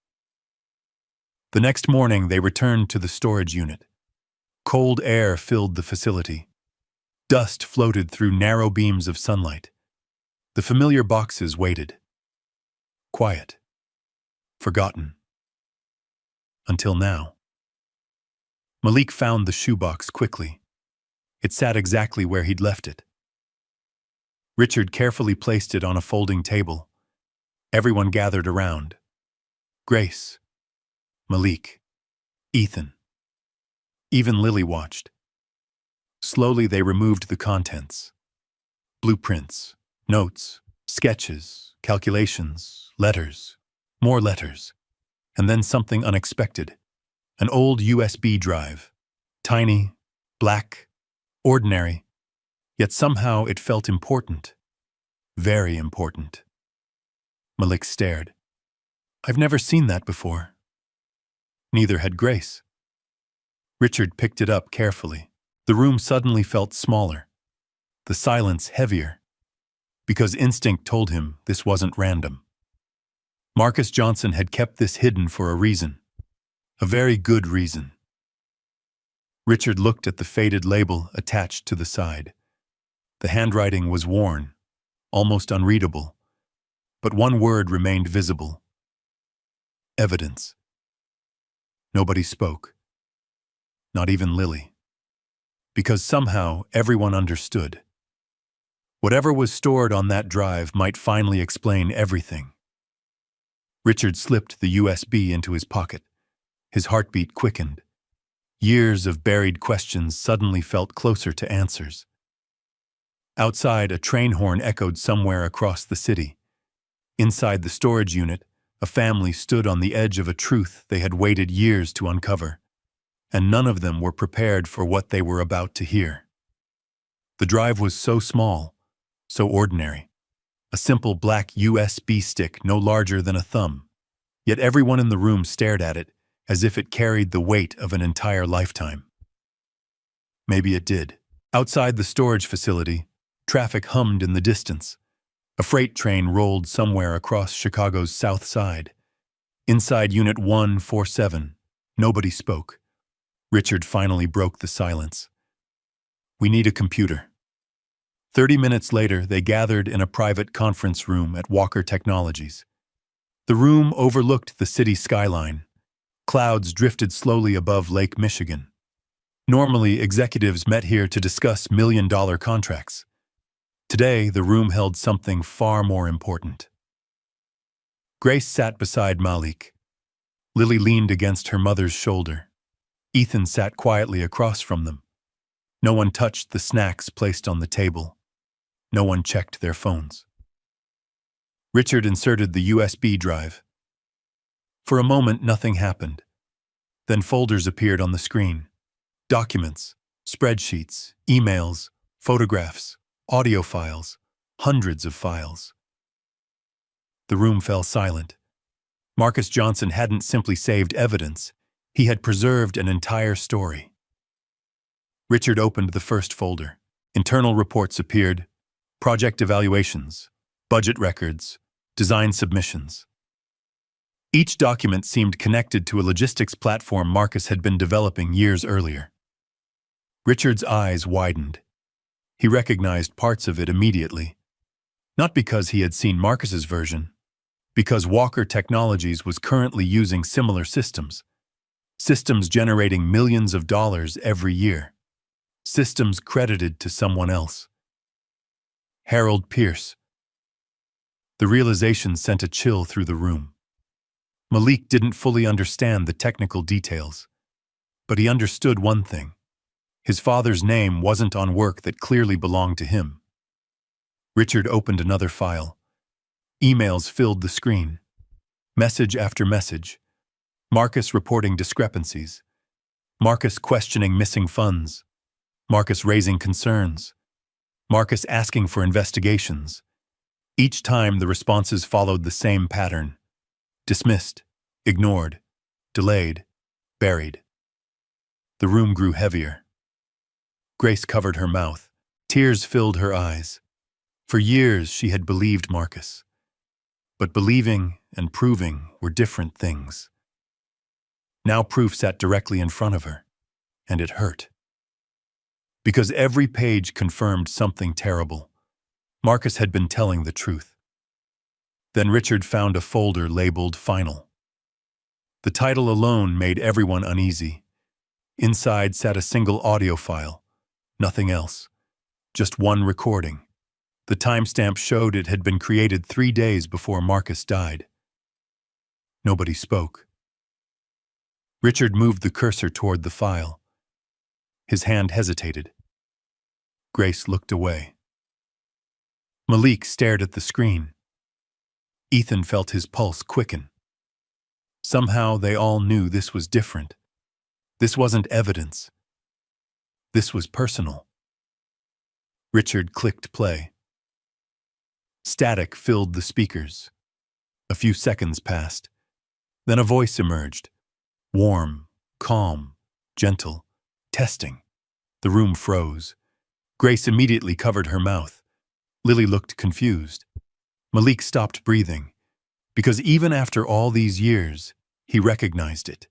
The next morning, they returned to the storage unit. Cold air filled the facility. Dust floated through narrow beams of sunlight. The familiar boxes waited. Quiet. Forgotten. Until now. Malik found the shoebox quickly. It sat exactly where he'd left it. Richard carefully placed it on a folding table. Everyone gathered around. Grace. Malik. Ethan. Even Lily watched. Slowly they removed the contents. Blueprints, notes, sketches, calculations, letters, more letters, and then something unexpected. An old USB drive. Tiny, black, ordinary, yet somehow it felt important. Very important. Malik stared. I've never seen that before. Neither had Grace. Richard picked it up carefully. The room suddenly felt smaller, the silence heavier, because instinct told him this wasn't random. Marcus Johnson had kept this hidden for a reason, a very good reason. Richard looked at the faded label attached to the side. The handwriting was worn, almost unreadable, but one word remained visible. Evidence. Nobody spoke. Not even Lily. Because somehow everyone understood. Whatever was stored on that drive might finally explain everything. Richard slipped the USB into his pocket. His heartbeat quickened. Years of buried questions suddenly felt closer to answers. Outside, a train horn echoed somewhere across the city. Inside the storage unit, a family stood on the edge of a truth they had waited years to uncover, and none of them were prepared for what they were about to hear. The drive was so small, so ordinary, a simple black USB stick no larger than a thumb, yet everyone in the room stared at it as if it carried the weight of an entire lifetime. Maybe it did. Outside the storage facility, traffic hummed in the distance. A freight train rolled somewhere across Chicago's south side. Inside Unit 147, nobody spoke. Richard finally broke the silence. We need a computer. 30 minutes later, they gathered in a private conference room at Walker Technologies. The room overlooked the city skyline. Clouds drifted slowly above Lake Michigan. Normally, executives met here to discuss million-dollar contracts. Today, the room held something far more important. Grace sat beside Malik. Lily leaned against her mother's shoulder. Ethan sat quietly across from them. No one touched the snacks placed on the table. No one checked their phones. Richard inserted the USB drive. For a moment, nothing happened. Then folders appeared on the screen. Documents, spreadsheets, emails, photographs, audio files, hundreds of files. The room fell silent. Marcus Johnson hadn't simply saved evidence, he had preserved an entire story. Richard opened the first folder. Internal reports appeared, project evaluations, budget records, design submissions. Each document seemed connected to a logistics platform Marcus had been developing years earlier. Richard's eyes widened. He recognized parts of it immediately. Not because he had seen Marcus's version, because Walker Technologies was currently using similar systems. Systems generating millions of dollars every year. Systems credited to someone else. Harold Pierce. The realization sent a chill through the room. Malik didn't fully understand the technical details, but he understood one thing. His father's name wasn't on work that clearly belonged to him. Richard opened another file. Emails filled the screen. Message after message. Marcus reporting discrepancies. Marcus questioning missing funds. Marcus raising concerns. Marcus asking for investigations. Each time the responses followed the same pattern. Dismissed, ignored, delayed, buried. The room grew heavier. Grace covered her mouth. Tears filled her eyes. For years she had believed Marcus. But believing and proving were different things. Now proof sat directly in front of her, and it hurt. Because every page confirmed something terrible. Marcus had been telling the truth. Then Richard found a folder labeled Final. The title alone made everyone uneasy. Inside sat a single audio file. Nothing else. Just one recording. The timestamp showed it had been created 3 days before Marcus died. Nobody spoke. Richard moved the cursor toward the file. His hand hesitated. Grace looked away. Malik stared at the screen. Ethan felt his pulse quicken. Somehow they all knew this was different. This wasn't evidence. This was personal. Richard clicked play. Static filled the speakers. A few seconds passed. Then a voice emerged. Warm, calm, gentle, testing. The room froze. Grace immediately covered her mouth. Lily looked confused. Malik stopped breathing, because even after all these years, he recognized it.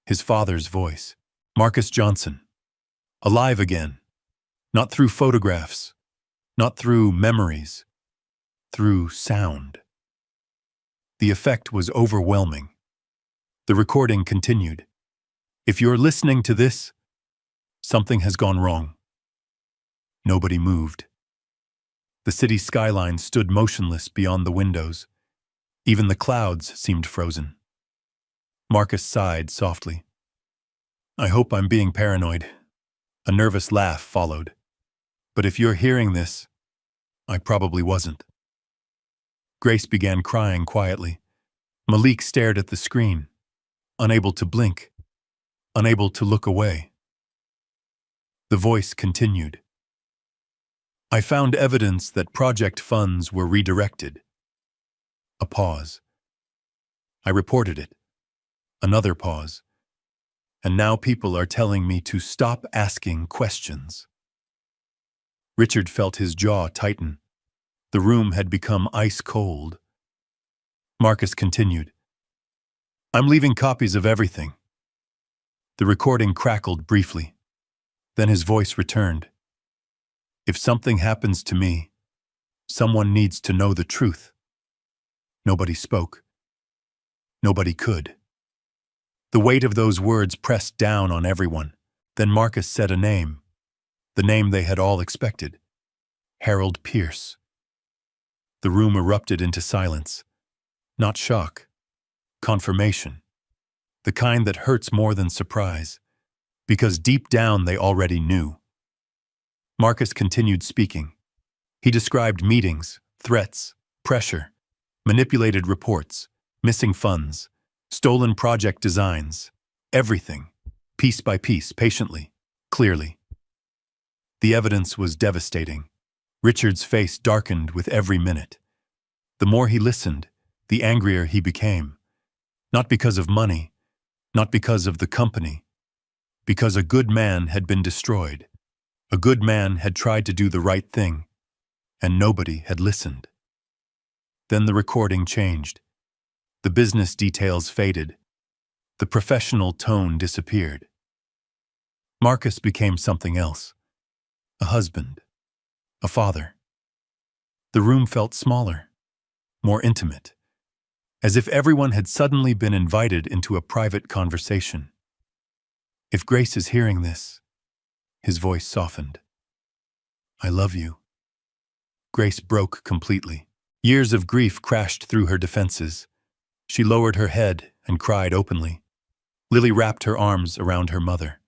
His father's voice. Marcus Johnson. Alive again. Not through photographs. Not through memories. Through sound. The effect was overwhelming. The recording continued. If you're listening to this, something has gone wrong. Nobody moved. The city skyline stood motionless beyond the windows. Even the clouds seemed frozen. Marcus sighed softly. I hope I'm being paranoid. A nervous laugh followed. But if you're hearing this, I probably wasn't. Grace began crying quietly. Malik stared at the screen, unable to blink, unable to look away. The voice continued. I found evidence that project funds were redirected. A pause. I reported it. Another pause. And now people are telling me to stop asking questions. Richard felt his jaw tighten. The room had become ice cold. Marcus continued. I'm leaving copies of everything. The recording crackled briefly. Then his voice returned. If something happens to me, someone needs to know the truth. Nobody spoke. Nobody could. The weight of those words pressed down on everyone. Then Marcus said a name, the name they had all expected. Harold Pierce. The room erupted into silence. Not shock. Confirmation. The kind that hurts more than surprise. Because deep down they already knew. Marcus continued speaking. He described meetings, threats, pressure, manipulated reports, missing funds, stolen project designs, everything, piece by piece, patiently, clearly. The evidence was devastating. Richard's face darkened with every minute. The more he listened, the angrier he became. Not because of money, not because of the company, because a good man had been destroyed. A good man had tried to do the right thing, and nobody had listened. Then the recording changed. The business details faded. The professional tone disappeared. Marcus became something else. A husband. A father. The room felt smaller, more intimate, as if everyone had suddenly been invited into a private conversation. If Grace is hearing this, his voice softened. I love you. Grace broke completely. Years of grief crashed through her defenses. She lowered her head and cried openly. Lily wrapped her arms around her mother.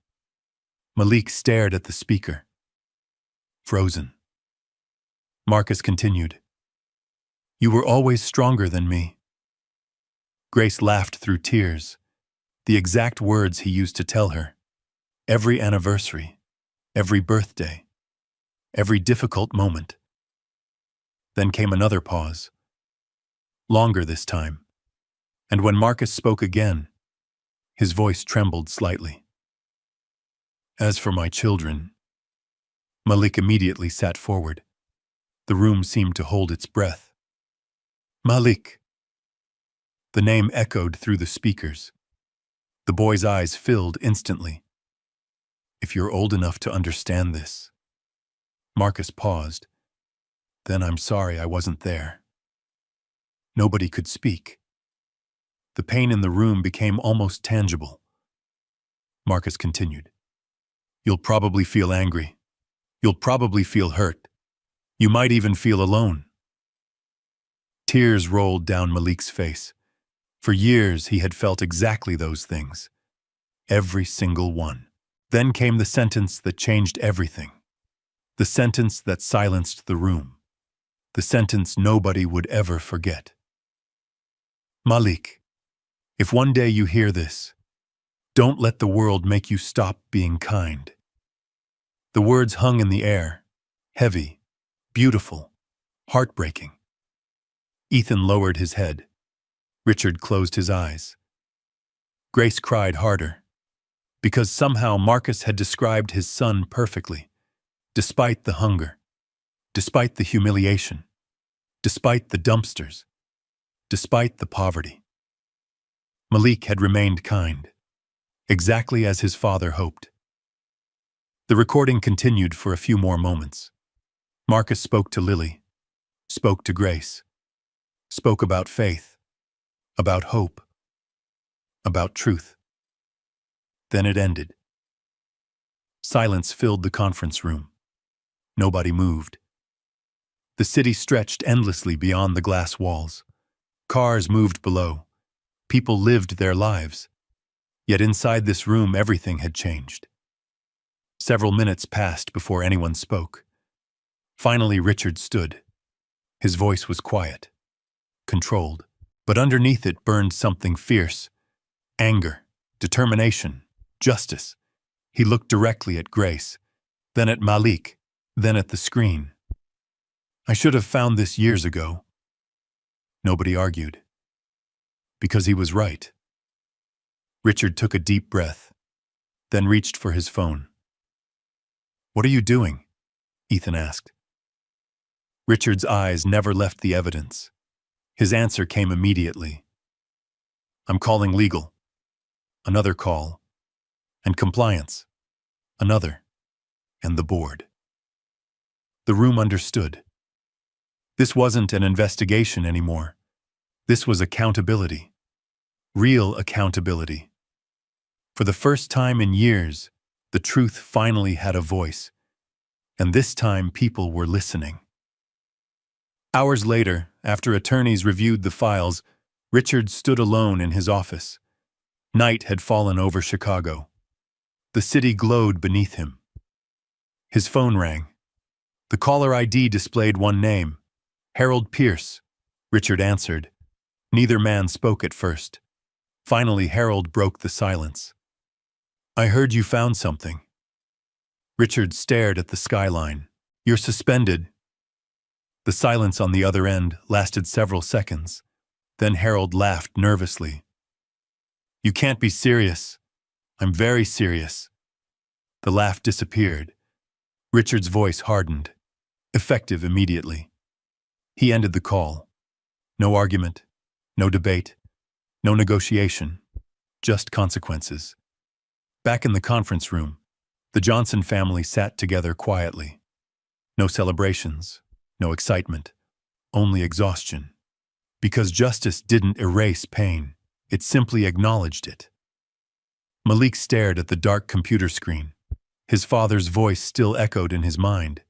Malik stared at the speaker. Frozen. Marcus continued. You were always stronger than me. Grace laughed through tears, the exact words he used to tell her. Every anniversary, every birthday, every difficult moment. Then came another pause. Longer this time. And when Marcus spoke again, his voice trembled slightly. As for my children, Malik immediately sat forward. The room seemed to hold its breath. Malik. The name echoed through the speakers. The boy's eyes filled instantly. If you're old enough to understand this. Marcus paused. Then I'm sorry I wasn't there. Nobody could speak. The pain in the room became almost tangible. Marcus continued. You'll probably feel angry. You'll probably feel hurt. You might even feel alone. Tears rolled down Malik's face. For years he had felt exactly those things. Every single one. Then came the sentence that changed everything. The sentence that silenced the room. The sentence nobody would ever forget. Malik, if one day you hear this, don't let the world make you stop being kind. The words hung in the air, heavy, beautiful, heartbreaking. Ethan lowered his head. Richard closed his eyes. Grace cried harder, because somehow Marcus had described his son perfectly, despite the hunger, despite the humiliation, despite the dumpsters, despite the poverty. Malik had remained kind, exactly as his father hoped. The recording continued for a few more moments. Marcus spoke to Lily, spoke to Grace, spoke about faith, about hope, about truth. Then it ended. Silence filled the conference room. Nobody moved. The city stretched endlessly beyond the glass walls. Cars moved below. People lived their lives. Yet inside this room everything had changed. Several minutes passed before anyone spoke. Finally, Richard stood. His voice was quiet, controlled, but underneath it burned something fierce. Anger, determination, justice. He looked directly at Grace, then at Malik, then at the screen. I should have found this years ago. Nobody argued. Because he was right. Richard took a deep breath, then reached for his phone. What are you doing? Ethan asked. Richard's eyes never left the evidence. His answer came immediately. I'm calling legal. Another call. And compliance. Another. And the board. The room understood. This wasn't an investigation anymore. This was accountability. Real accountability. For the first time in years, the truth finally had a voice, and this time people were listening. Hours later, after attorneys reviewed the files, Richard stood alone in his office. Night had fallen over Chicago. The city glowed beneath him. His phone rang. The caller ID displayed one name, Harold Pierce. Richard answered. Neither man spoke at first. Finally, Harold broke the silence. I heard you found something. Richard stared at the skyline. You're suspended. The silence on the other end lasted several seconds. Then Harold laughed nervously. You can't be serious. I'm very serious. The laugh disappeared. Richard's voice hardened, effective immediately. He ended the call. No argument, no debate, no negotiation, just consequences. Back in the conference room, the Johnson family sat together quietly. No celebrations, no excitement, only exhaustion. Because justice didn't erase pain, it simply acknowledged it. Malik stared at the dark computer screen. His father's voice still echoed in his mind.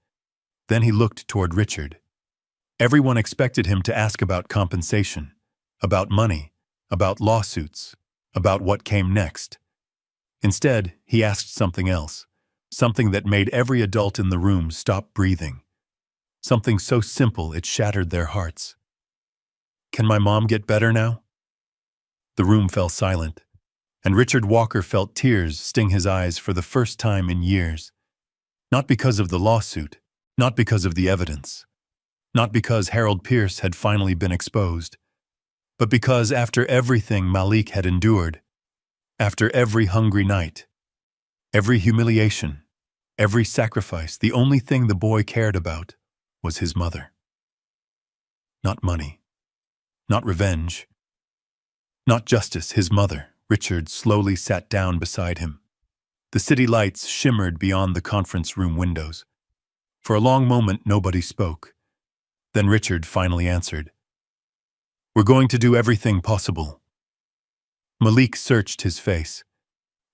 Then he looked toward Richard. Everyone expected him to ask about compensation, about money, about lawsuits, about what came next. Instead, he asked something else, something that made every adult in the room stop breathing. Something so simple it shattered their hearts. Can my mom get better now? The room fell silent, and Richard Walker felt tears sting his eyes for the first time in years. Not because of the lawsuit, not because of the evidence, not because Harold Pierce had finally been exposed, but because after everything Malik had endured, after every hungry night, every humiliation, every sacrifice, the only thing the boy cared about was his mother. Not money, not revenge, not justice, his mother. Richard slowly sat down beside him. The city lights shimmered beyond the conference room windows. For a long moment, nobody spoke. Then Richard finally answered. We're going to do everything possible. Malik searched his face.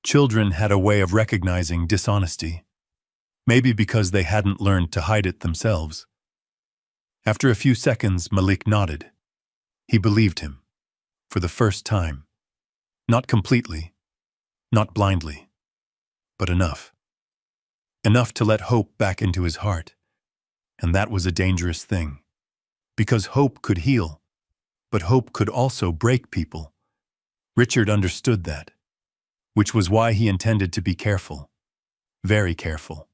Children had a way of recognizing dishonesty. Maybe because they hadn't learned to hide it themselves. After a few seconds, Malik nodded. He believed him. For the first time. Not completely. Not blindly. But enough. Enough to let hope back into his heart. And that was a dangerous thing. Because hope could heal. But hope could also break people. Richard understood that. Which was why he intended to be careful. Very careful.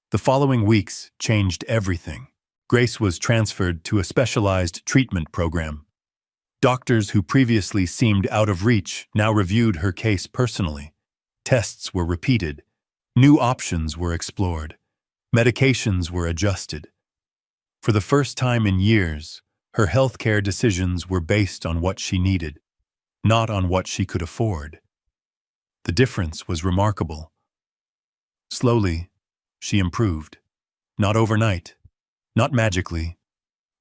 The following weeks changed everything. Grace was transferred to a specialized treatment program. Doctors who previously seemed out of reach now reviewed her case personally. Tests were repeated. New options were explored. Medications were adjusted. For the first time in years, her healthcare decisions were based on what she needed, not on what she could afford. The difference was remarkable. Slowly, she improved. Not overnight, not magically,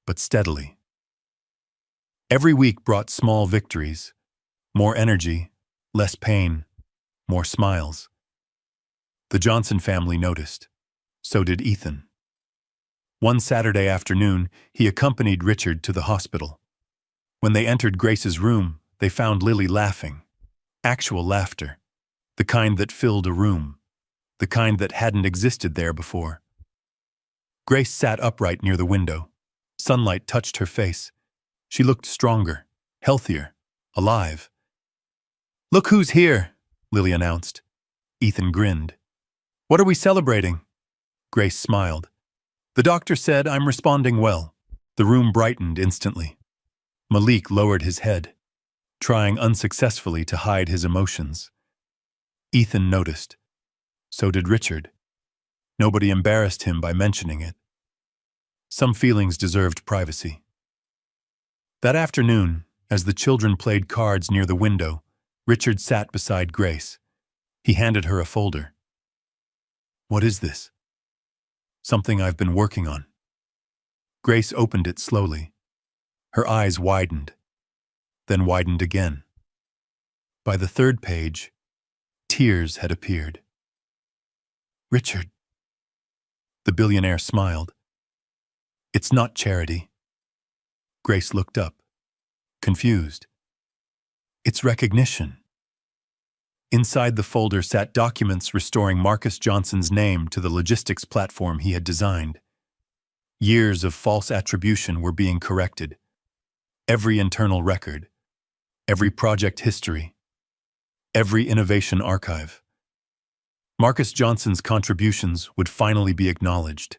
but steadily. Every week brought small victories, more energy, less pain, more smiles. The Johnson family noticed. So did Ethan. One Saturday afternoon, he accompanied Richard to the hospital. When they entered Grace's room, they found Lily laughing. Actual laughter. The kind that filled a room. The kind that hadn't existed there before. Grace sat upright near the window. Sunlight touched her face. She looked stronger, healthier, alive. Look who's here, Lily announced. Ethan grinned. What are we celebrating? Grace smiled. The doctor said I'm responding well. The room brightened instantly. Malik lowered his head, trying unsuccessfully to hide his emotions. Ethan noticed. So did Richard. Nobody embarrassed him by mentioning it. Some feelings deserved privacy. That afternoon, as the children played cards near the window, Richard sat beside Grace. He handed her a folder. What is this? Something I've been working on. Grace opened it slowly. Her eyes widened, then widened again. By the third page, Tears had appeared. "Richard," the billionaire smiled. "It's not charity." Grace looked up, confused. "It's recognition." Inside the folder sat documents restoring Marcus Johnson's name to the logistics platform he had designed. Years of false attribution were being corrected. Every internal record, every project history, every innovation archive. Marcus Johnson's contributions would finally be acknowledged.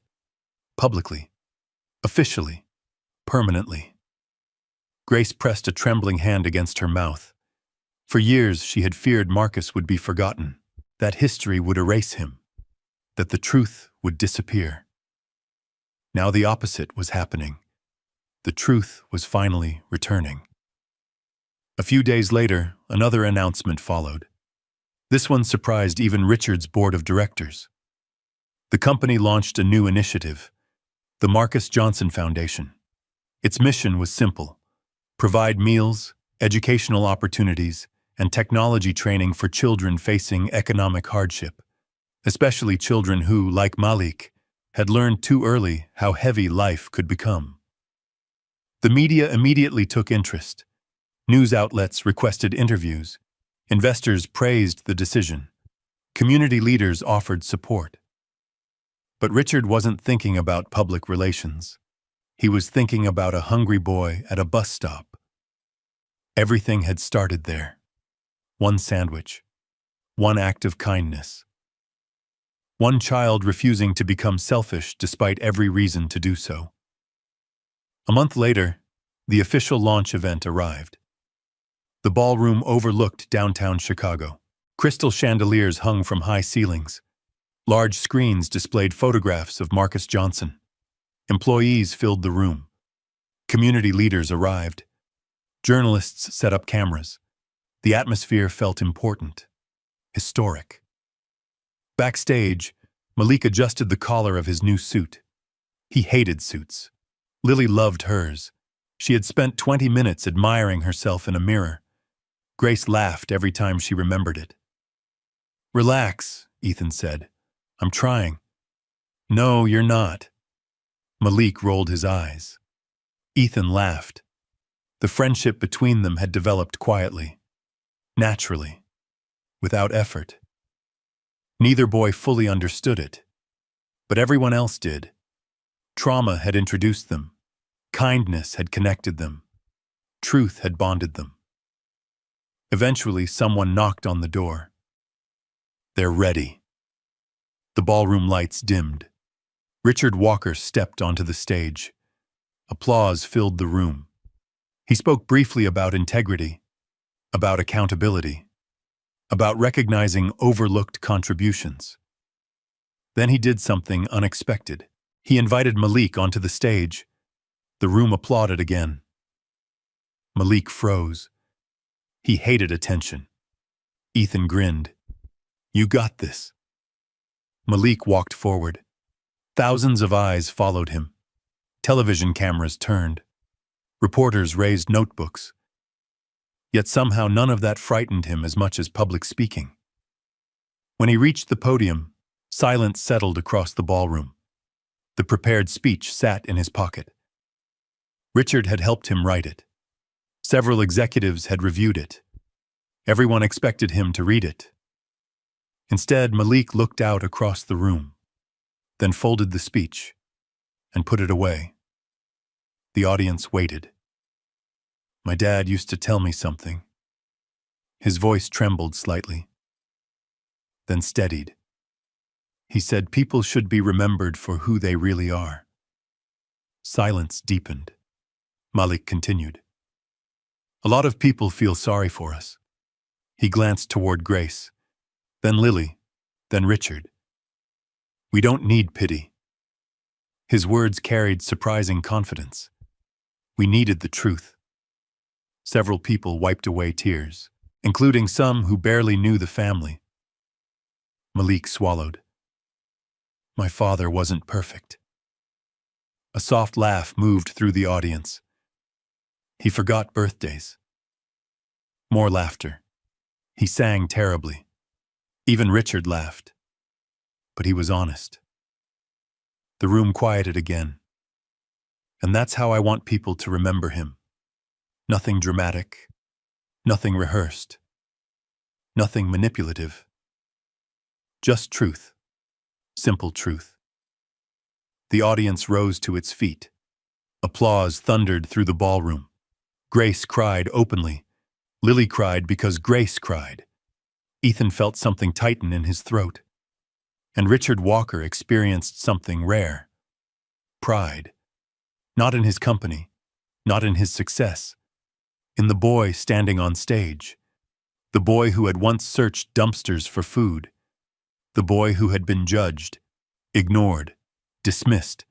Publicly, officially, permanently. Grace pressed a trembling hand against her mouth. For years she had feared Marcus would be forgotten, that history would erase him, that the truth would disappear. Now the opposite was happening. The truth was finally returning. A few days later, another announcement followed. This one surprised even Richard's board of directors. The company launched a new initiative, the Marcus Johnson Foundation. Its mission was simple: provide meals, educational opportunities, and technology training for children facing economic hardship, especially children who, like Malik, had learned too early how heavy life could become. The media immediately took interest. News outlets requested interviews. Investors praised the decision. Community leaders offered support. But Richard wasn't thinking about public relations. He was thinking about a hungry boy at a bus stop. Everything had started there. One sandwich. One act of kindness. One child refusing to become selfish despite every reason to do so. A month later, the official launch event arrived. The ballroom overlooked downtown Chicago. Crystal chandeliers hung from high ceilings. Large screens displayed photographs of Marcus Johnson. Employees filled the room. Community leaders arrived. Journalists set up cameras. The atmosphere felt important, historic. Backstage, Malik adjusted the collar of his new suit. He hated suits. Lily loved hers. She had spent 20 minutes admiring herself in a mirror. Grace laughed every time she remembered it. "Relax," Ethan said. "I'm trying." "No, you're not." Malik rolled his eyes. Ethan laughed. The friendship between them had developed quietly, naturally, without effort. Neither boy fully understood it, but everyone else did. Trauma had introduced them. Kindness had connected them. Truth had bonded them. Eventually, someone knocked on the door. "They're ready." The ballroom lights dimmed. Richard Walker stepped onto the stage. Applause filled the room. He spoke briefly about integrity, about accountability, about recognizing overlooked contributions. Then he did something unexpected. He invited Malik onto the stage. The room applauded again. Malik froze. He hated attention. Ethan grinned. "You got this." Malik walked forward. Thousands of eyes followed him. Television cameras turned. Reporters raised notebooks. Yet somehow none of that frightened him as much as public speaking. When he reached the podium, silence settled across the ballroom. The prepared speech sat in his pocket. Richard had helped him write it. Several executives had reviewed it. Everyone expected him to read it. Instead, Malik looked out across the room, then folded the speech and put it away. The audience waited. "My dad used to tell me something." His voice trembled slightly, then steadied. He said people should be remembered for who they really are. Silence deepened. Malik continued. "A lot of people feel sorry for us." He glanced toward Grace, then Lily, then Richard. "We don't need pity." His words carried surprising confidence. We needed the truth. Several people wiped away tears, including some who barely knew the family. Malik swallowed. "My father wasn't perfect." A soft laugh moved through the audience. "He forgot birthdays." More laughter. "He sang terribly." Even Richard laughed, but he was honest. The room quieted again. And that's how I want people to remember him. Nothing dramatic, nothing rehearsed, nothing manipulative. Just truth, simple truth. The audience rose to its feet. Applause thundered through the ballroom. Grace cried openly. Lily cried because Grace cried. Ethan felt something tighten in his throat. And Richard Walker experienced something rare. Pride. Not in his company, not in his success. In the boy standing on stage. The boy who had once searched dumpsters for food. The boy who had been judged, ignored, dismissed.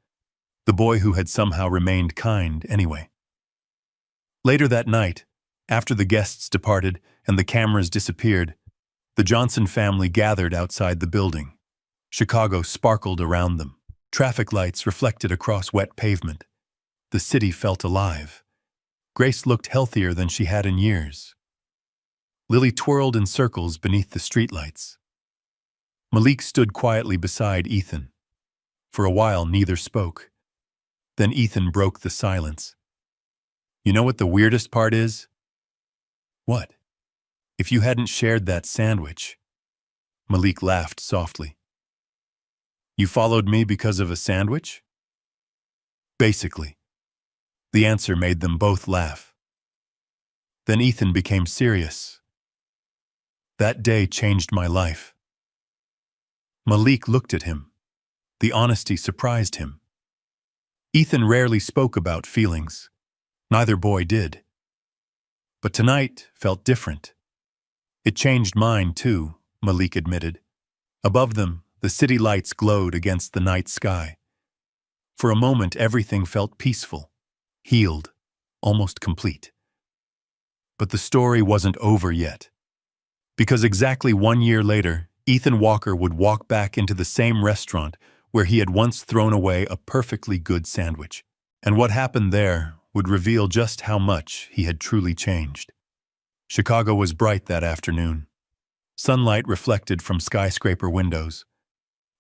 The boy who had somehow remained kind anyway. Later that night, after the guests departed and the cameras disappeared, the Johnson family gathered outside the building. Chicago sparkled around them. Traffic lights reflected across wet pavement. The city felt alive. Grace looked healthier than she had in years. Lily twirled in circles beneath the streetlights. Malik stood quietly beside Ethan. For a while, neither spoke. Then Ethan broke the silence. You know what the weirdest part is? What? If you hadn't shared that sandwich. Malik laughed softly. You followed me because of a sandwich? Basically. The answer made them both laugh. Then Ethan became serious. That day changed my life. Malik looked at him. The honesty surprised him. Ethan rarely spoke about feelings. Neither boy did. But tonight felt different. It changed mine too, Malik admitted. Above them, the city lights glowed against the night sky. For a moment, everything felt peaceful, healed, almost complete. But the story wasn't over yet. Because exactly 1 year later, Ethan Walker would walk back into the same restaurant where he had once thrown away a perfectly good sandwich. And what happened there would reveal just how much he had truly changed. Chicago was bright that afternoon. Sunlight reflected from skyscraper windows.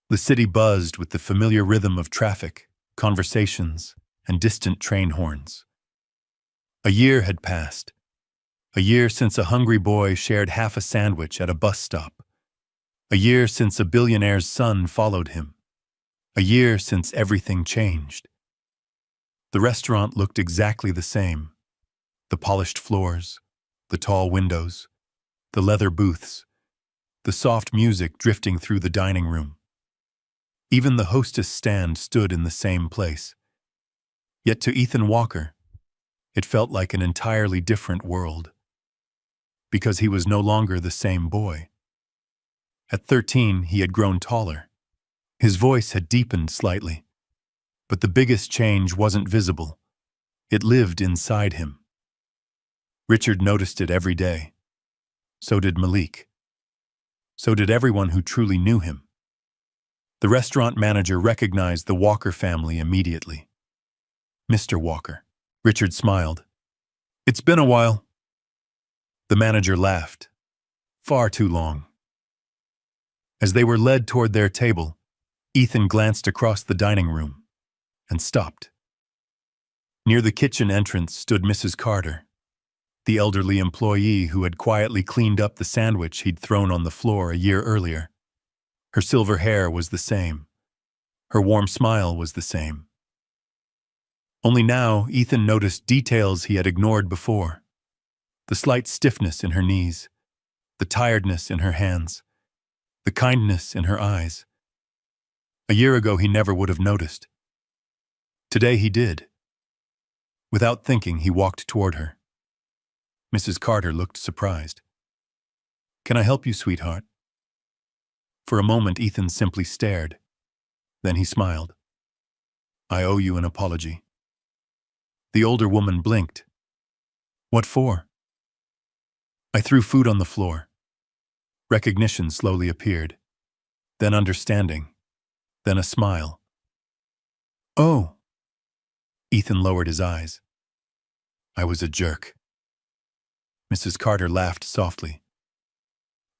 The city buzzed with the familiar rhythm of traffic, conversations, and distant train horns. A year had passed. A year since a hungry boy shared half a sandwich at a bus stop. A year since a billionaire's son followed him. A year since everything changed. The restaurant looked exactly the same. The polished floors, the tall windows, the leather booths, the soft music drifting through the dining room. Even the hostess stand stood in the same place. Yet to Ethan Walker, it felt like an entirely different world. Because he was no longer the same boy. At 13, he had grown taller. His voice had deepened slightly. But the biggest change wasn't visible. It lived inside him. Richard noticed it every day. So did Malik. So did everyone who truly knew him. The restaurant manager recognized the Walker family immediately. Mr. Walker. Richard smiled. It's been a while. The manager laughed. Far too long. As they were led toward their table, Ethan glanced across the dining room and stopped. Near the kitchen entrance stood Mrs. Carter, the elderly employee who had quietly cleaned up the sandwich he'd thrown on the floor a year earlier. Her silver hair was the same. Her warm smile was the same. Only now, Ethan noticed details he had ignored before. The slight stiffness in her knees, the tiredness in her hands, the kindness in her eyes. A year ago, he never would have noticed. Today, he did. Without thinking, he walked toward her. Mrs. Carter looked surprised. Can I help you, sweetheart? For a moment, Ethan simply stared. Then he smiled. I owe you an apology. The older woman blinked. What for? I threw food on the floor. Recognition slowly appeared. Then understanding. Then a smile. Oh. Ethan lowered his eyes. I was a jerk. Mrs. Carter laughed softly.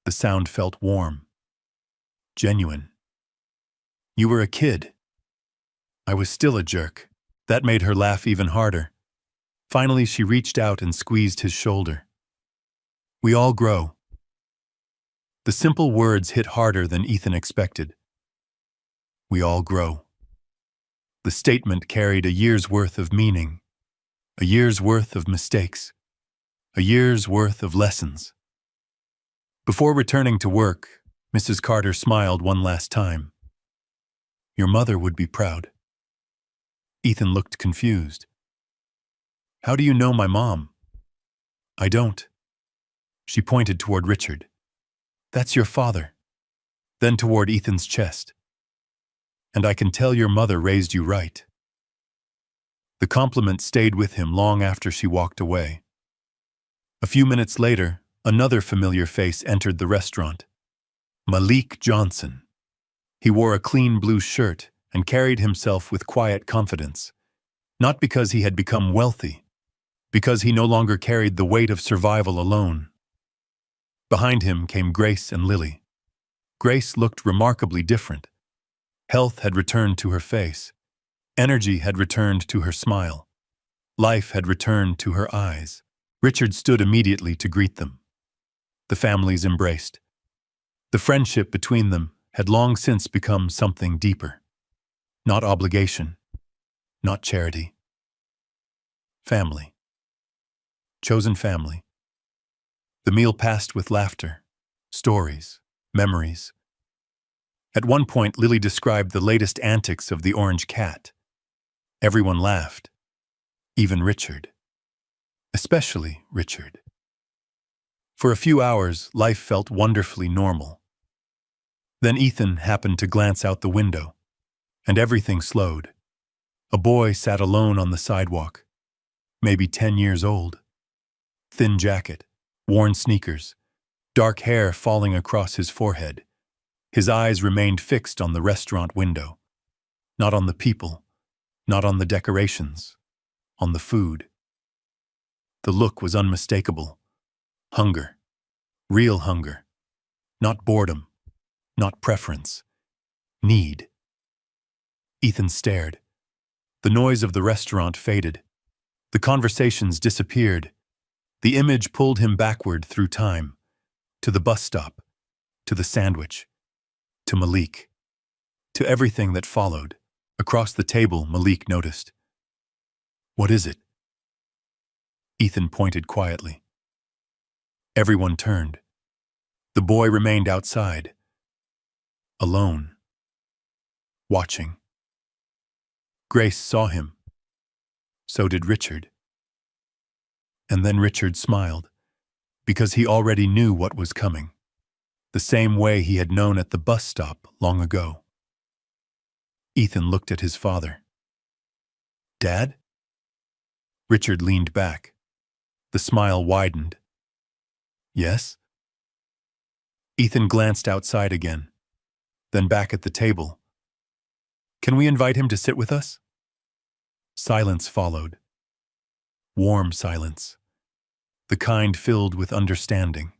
The sound felt warm, genuine. You were a kid. I was still a jerk. That made her laugh even harder. Finally, she reached out and squeezed his shoulder. We all grow. The simple words hit harder than Ethan expected. We all grow. The statement carried a year's worth of meaning, a year's worth of mistakes, a year's worth of lessons. Before returning to work, Mrs. Carter smiled one last time. Your mother would be proud. Ethan looked confused. How do you know my mom? I don't. She pointed toward Richard. That's your father. Then toward Ethan's chest. And I can tell your mother raised you right. The compliment stayed with him long after she walked away. A few minutes later, another familiar face entered the restaurant. Malik Johnson. He wore a clean blue shirt and carried himself with quiet confidence. Not because he had become wealthy, because he no longer carried the weight of survival alone. Behind him came Grace and Lily. Grace looked remarkably different. Health had returned to her face. Energy had returned to her smile. Life had returned to her eyes. Richard stood immediately to greet them. The families embraced. The friendship between them had long since become something deeper. Not obligation, not charity. Family. Chosen family. The meal passed with laughter, stories, memories. At one point, Lily described the latest antics of the orange cat. Everyone laughed, even Richard. Especially Richard. For a few hours, life felt wonderfully normal. Then Ethan happened to glance out the window, and everything slowed. A boy sat alone on the sidewalk, maybe 10 years old. Thin jacket, worn sneakers, dark hair falling across his forehead. His eyes remained fixed on the restaurant window, not on the people, not on the decorations, on the food. The look was unmistakable. Hunger. Real hunger. Not boredom. Not preference. Need. Ethan stared. The noise of the restaurant faded. The conversations disappeared. The image pulled him backward through time, to the bus stop, to the sandwich, to Malik, to everything that followed. Across the table, Malik noticed. What is it? Ethan pointed quietly. Everyone turned. The boy remained outside, alone, watching. Grace saw him. So did Richard. And then Richard smiled, because he already knew what was coming, the same way he had known at the bus stop long ago. Ethan looked at his father. Dad? Richard leaned back. The smile widened. Yes? Ethan glanced outside again, then back at the table. Can we invite him to sit with us? Silence followed. Warm silence. The kind filled with understanding.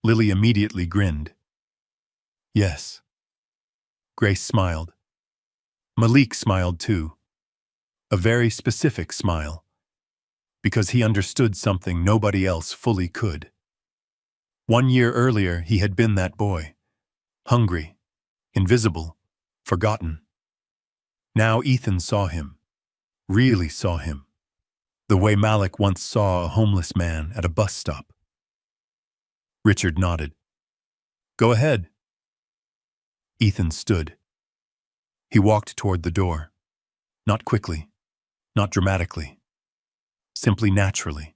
Lily immediately grinned. Yes. Grace smiled. Malik smiled too. A very specific smile, because he understood something nobody else fully could. 1 year earlier, he had been that boy. Hungry, invisible, forgotten. Now Ethan saw him. Really saw him. The way Malik once saw a homeless man at a bus stop. Richard nodded. Go ahead. Ethan stood. He walked toward the door. Not quickly, not dramatically. Simply naturally.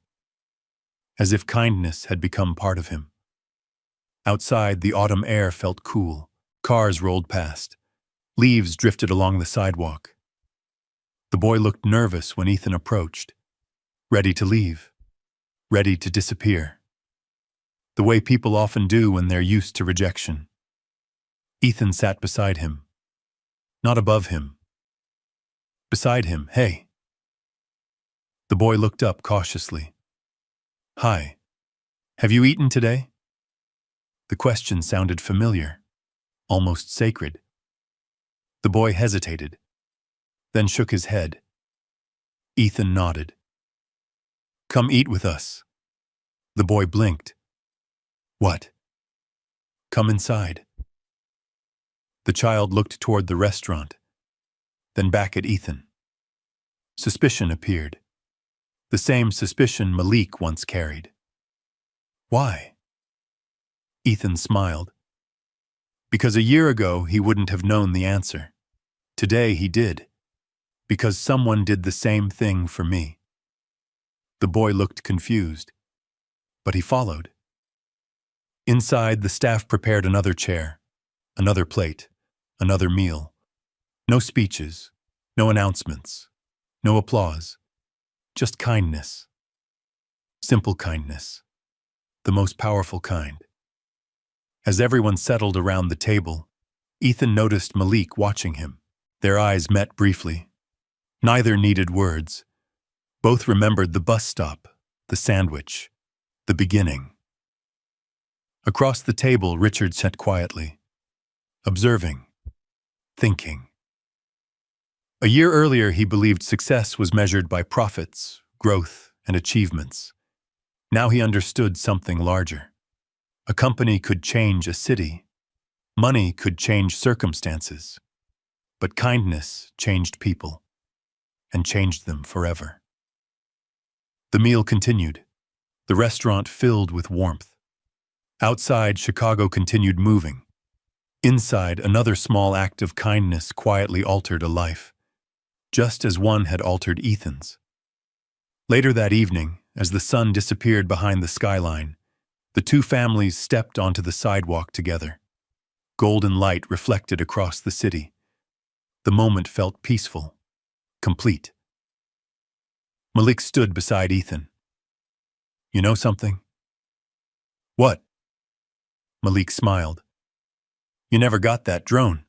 As if kindness had become part of him. Outside, the autumn air felt cool. Cars rolled past. Leaves drifted along the sidewalk. The boy looked nervous when Ethan approached. Ready to leave. Ready to disappear. The way people often do when they're used to rejection. Ethan sat beside him. Not above him. Beside him, hey. The boy looked up cautiously. Hi. Have you eaten today? The question sounded familiar. almost sacred. The boy hesitated, then shook his head. Ethan nodded. "Come eat with us." The boy blinked. "What?" "Come inside." The child looked toward the restaurant, then back at Ethan. Suspicion appeared. The same suspicion Malik once carried. "Why?" Ethan smiled. Because a year ago he wouldn't have known the answer. Today he did. Because someone did the same thing for me. The boy looked confused, but he followed. Inside, the staff prepared another chair, another plate, another meal. No speeches, no announcements, no applause, just kindness. Simple kindness, the most powerful kind. As everyone settled around the table, Ethan noticed Malik watching him. Their eyes met briefly. Neither needed words. Both remembered the bus stop, the sandwich, the beginning. Across the table, Richard sat quietly, observing, thinking. A year earlier, he believed success was measured by profits, growth, and achievements. Now he understood something larger. A company could change a city. Money could change circumstances. But kindness changed people, and changed them forever. The meal continued, the restaurant filled with warmth. Outside, Chicago continued moving. Inside, another small act of kindness quietly altered a life, just as one had altered Ethan's. Later that evening, as the sun disappeared behind the skyline, the two families stepped onto the sidewalk together. Golden light reflected across the city. The moment felt peaceful, complete. Malik stood beside Ethan. "You know something?" "What?" Malik smiled. "You never got that drone."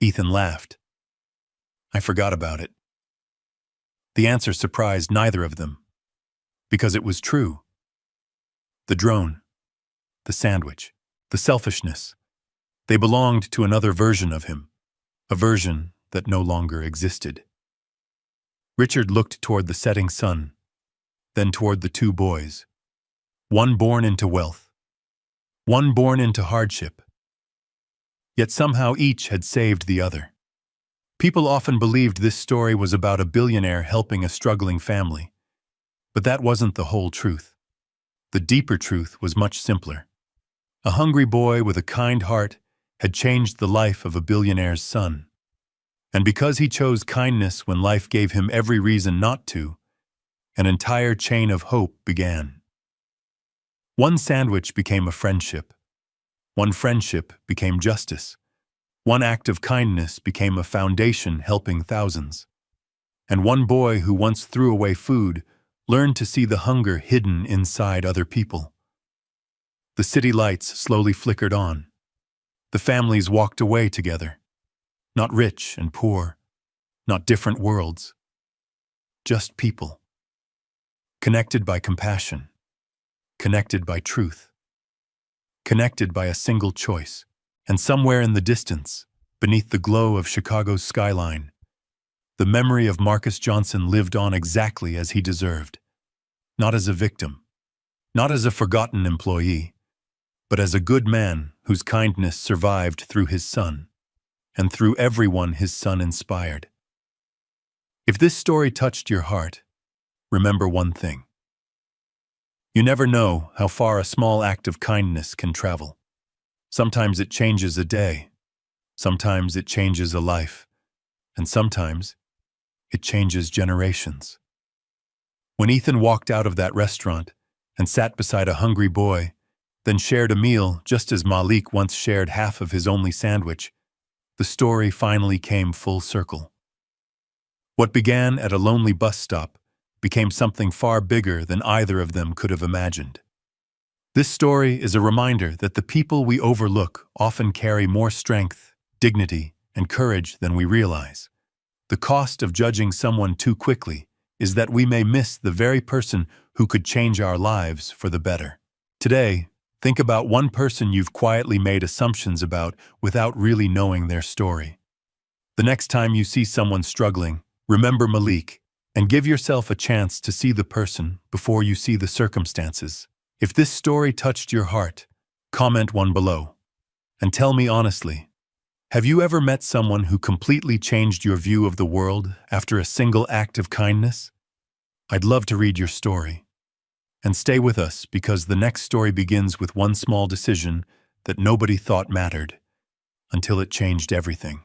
Ethan laughed. "I forgot about it." The answer surprised neither of them, because it was true. The drone, the sandwich, the selfishness, they belonged to another version of him, a version that no longer existed. Richard looked toward the setting sun, then toward the two boys, one born into wealth, one born into hardship. Yet somehow each had saved the other. People often believed this story was about a billionaire helping a struggling family, but that wasn't the whole truth. The deeper truth was much simpler. A hungry boy with a kind heart had changed the life of a billionaire's son. And because he chose kindness when life gave him every reason not to, an entire chain of hope began. One sandwich became a friendship. One friendship became justice. One act of kindness became a foundation helping thousands. And one boy who once threw away food learned to see the hunger hidden inside other people. The city lights slowly flickered on. The families walked away together. Not rich and poor, not different worlds. Just people. Connected by compassion. Connected by truth. Connected by a single choice. And somewhere in the distance, beneath the glow of Chicago's skyline, the memory of Marcus Johnson lived on exactly as he deserved. Not as a victim, not as a forgotten employee, but as a good man whose kindness survived through his son, and through everyone his son inspired. If this story touched your heart, remember one thing. You never know how far a small act of kindness can travel. Sometimes it changes a day, sometimes it changes a life, and sometimes it changes generations. When Ethan walked out of that restaurant and sat beside a hungry boy, then shared a meal just as Malik once shared half of his only sandwich, the story finally came full circle. What began at a lonely bus stop became something far bigger than either of them could have imagined. This story is a reminder that the people we overlook often carry more strength, dignity, and courage than we realize. The cost of judging someone too quickly is that we may miss the very person who could change our lives for the better. Today, Think about one person you've quietly made assumptions about without really knowing their story. The next time you see someone struggling, remember Malik and give yourself a chance to see the person before you see the circumstances. If this story touched your heart, comment one below. And tell me honestly, have you ever met someone who completely changed your view of the world after a single act of kindness? I'd love to read your story. And stay with us because the next story begins with one small decision that nobody thought mattered until it changed everything.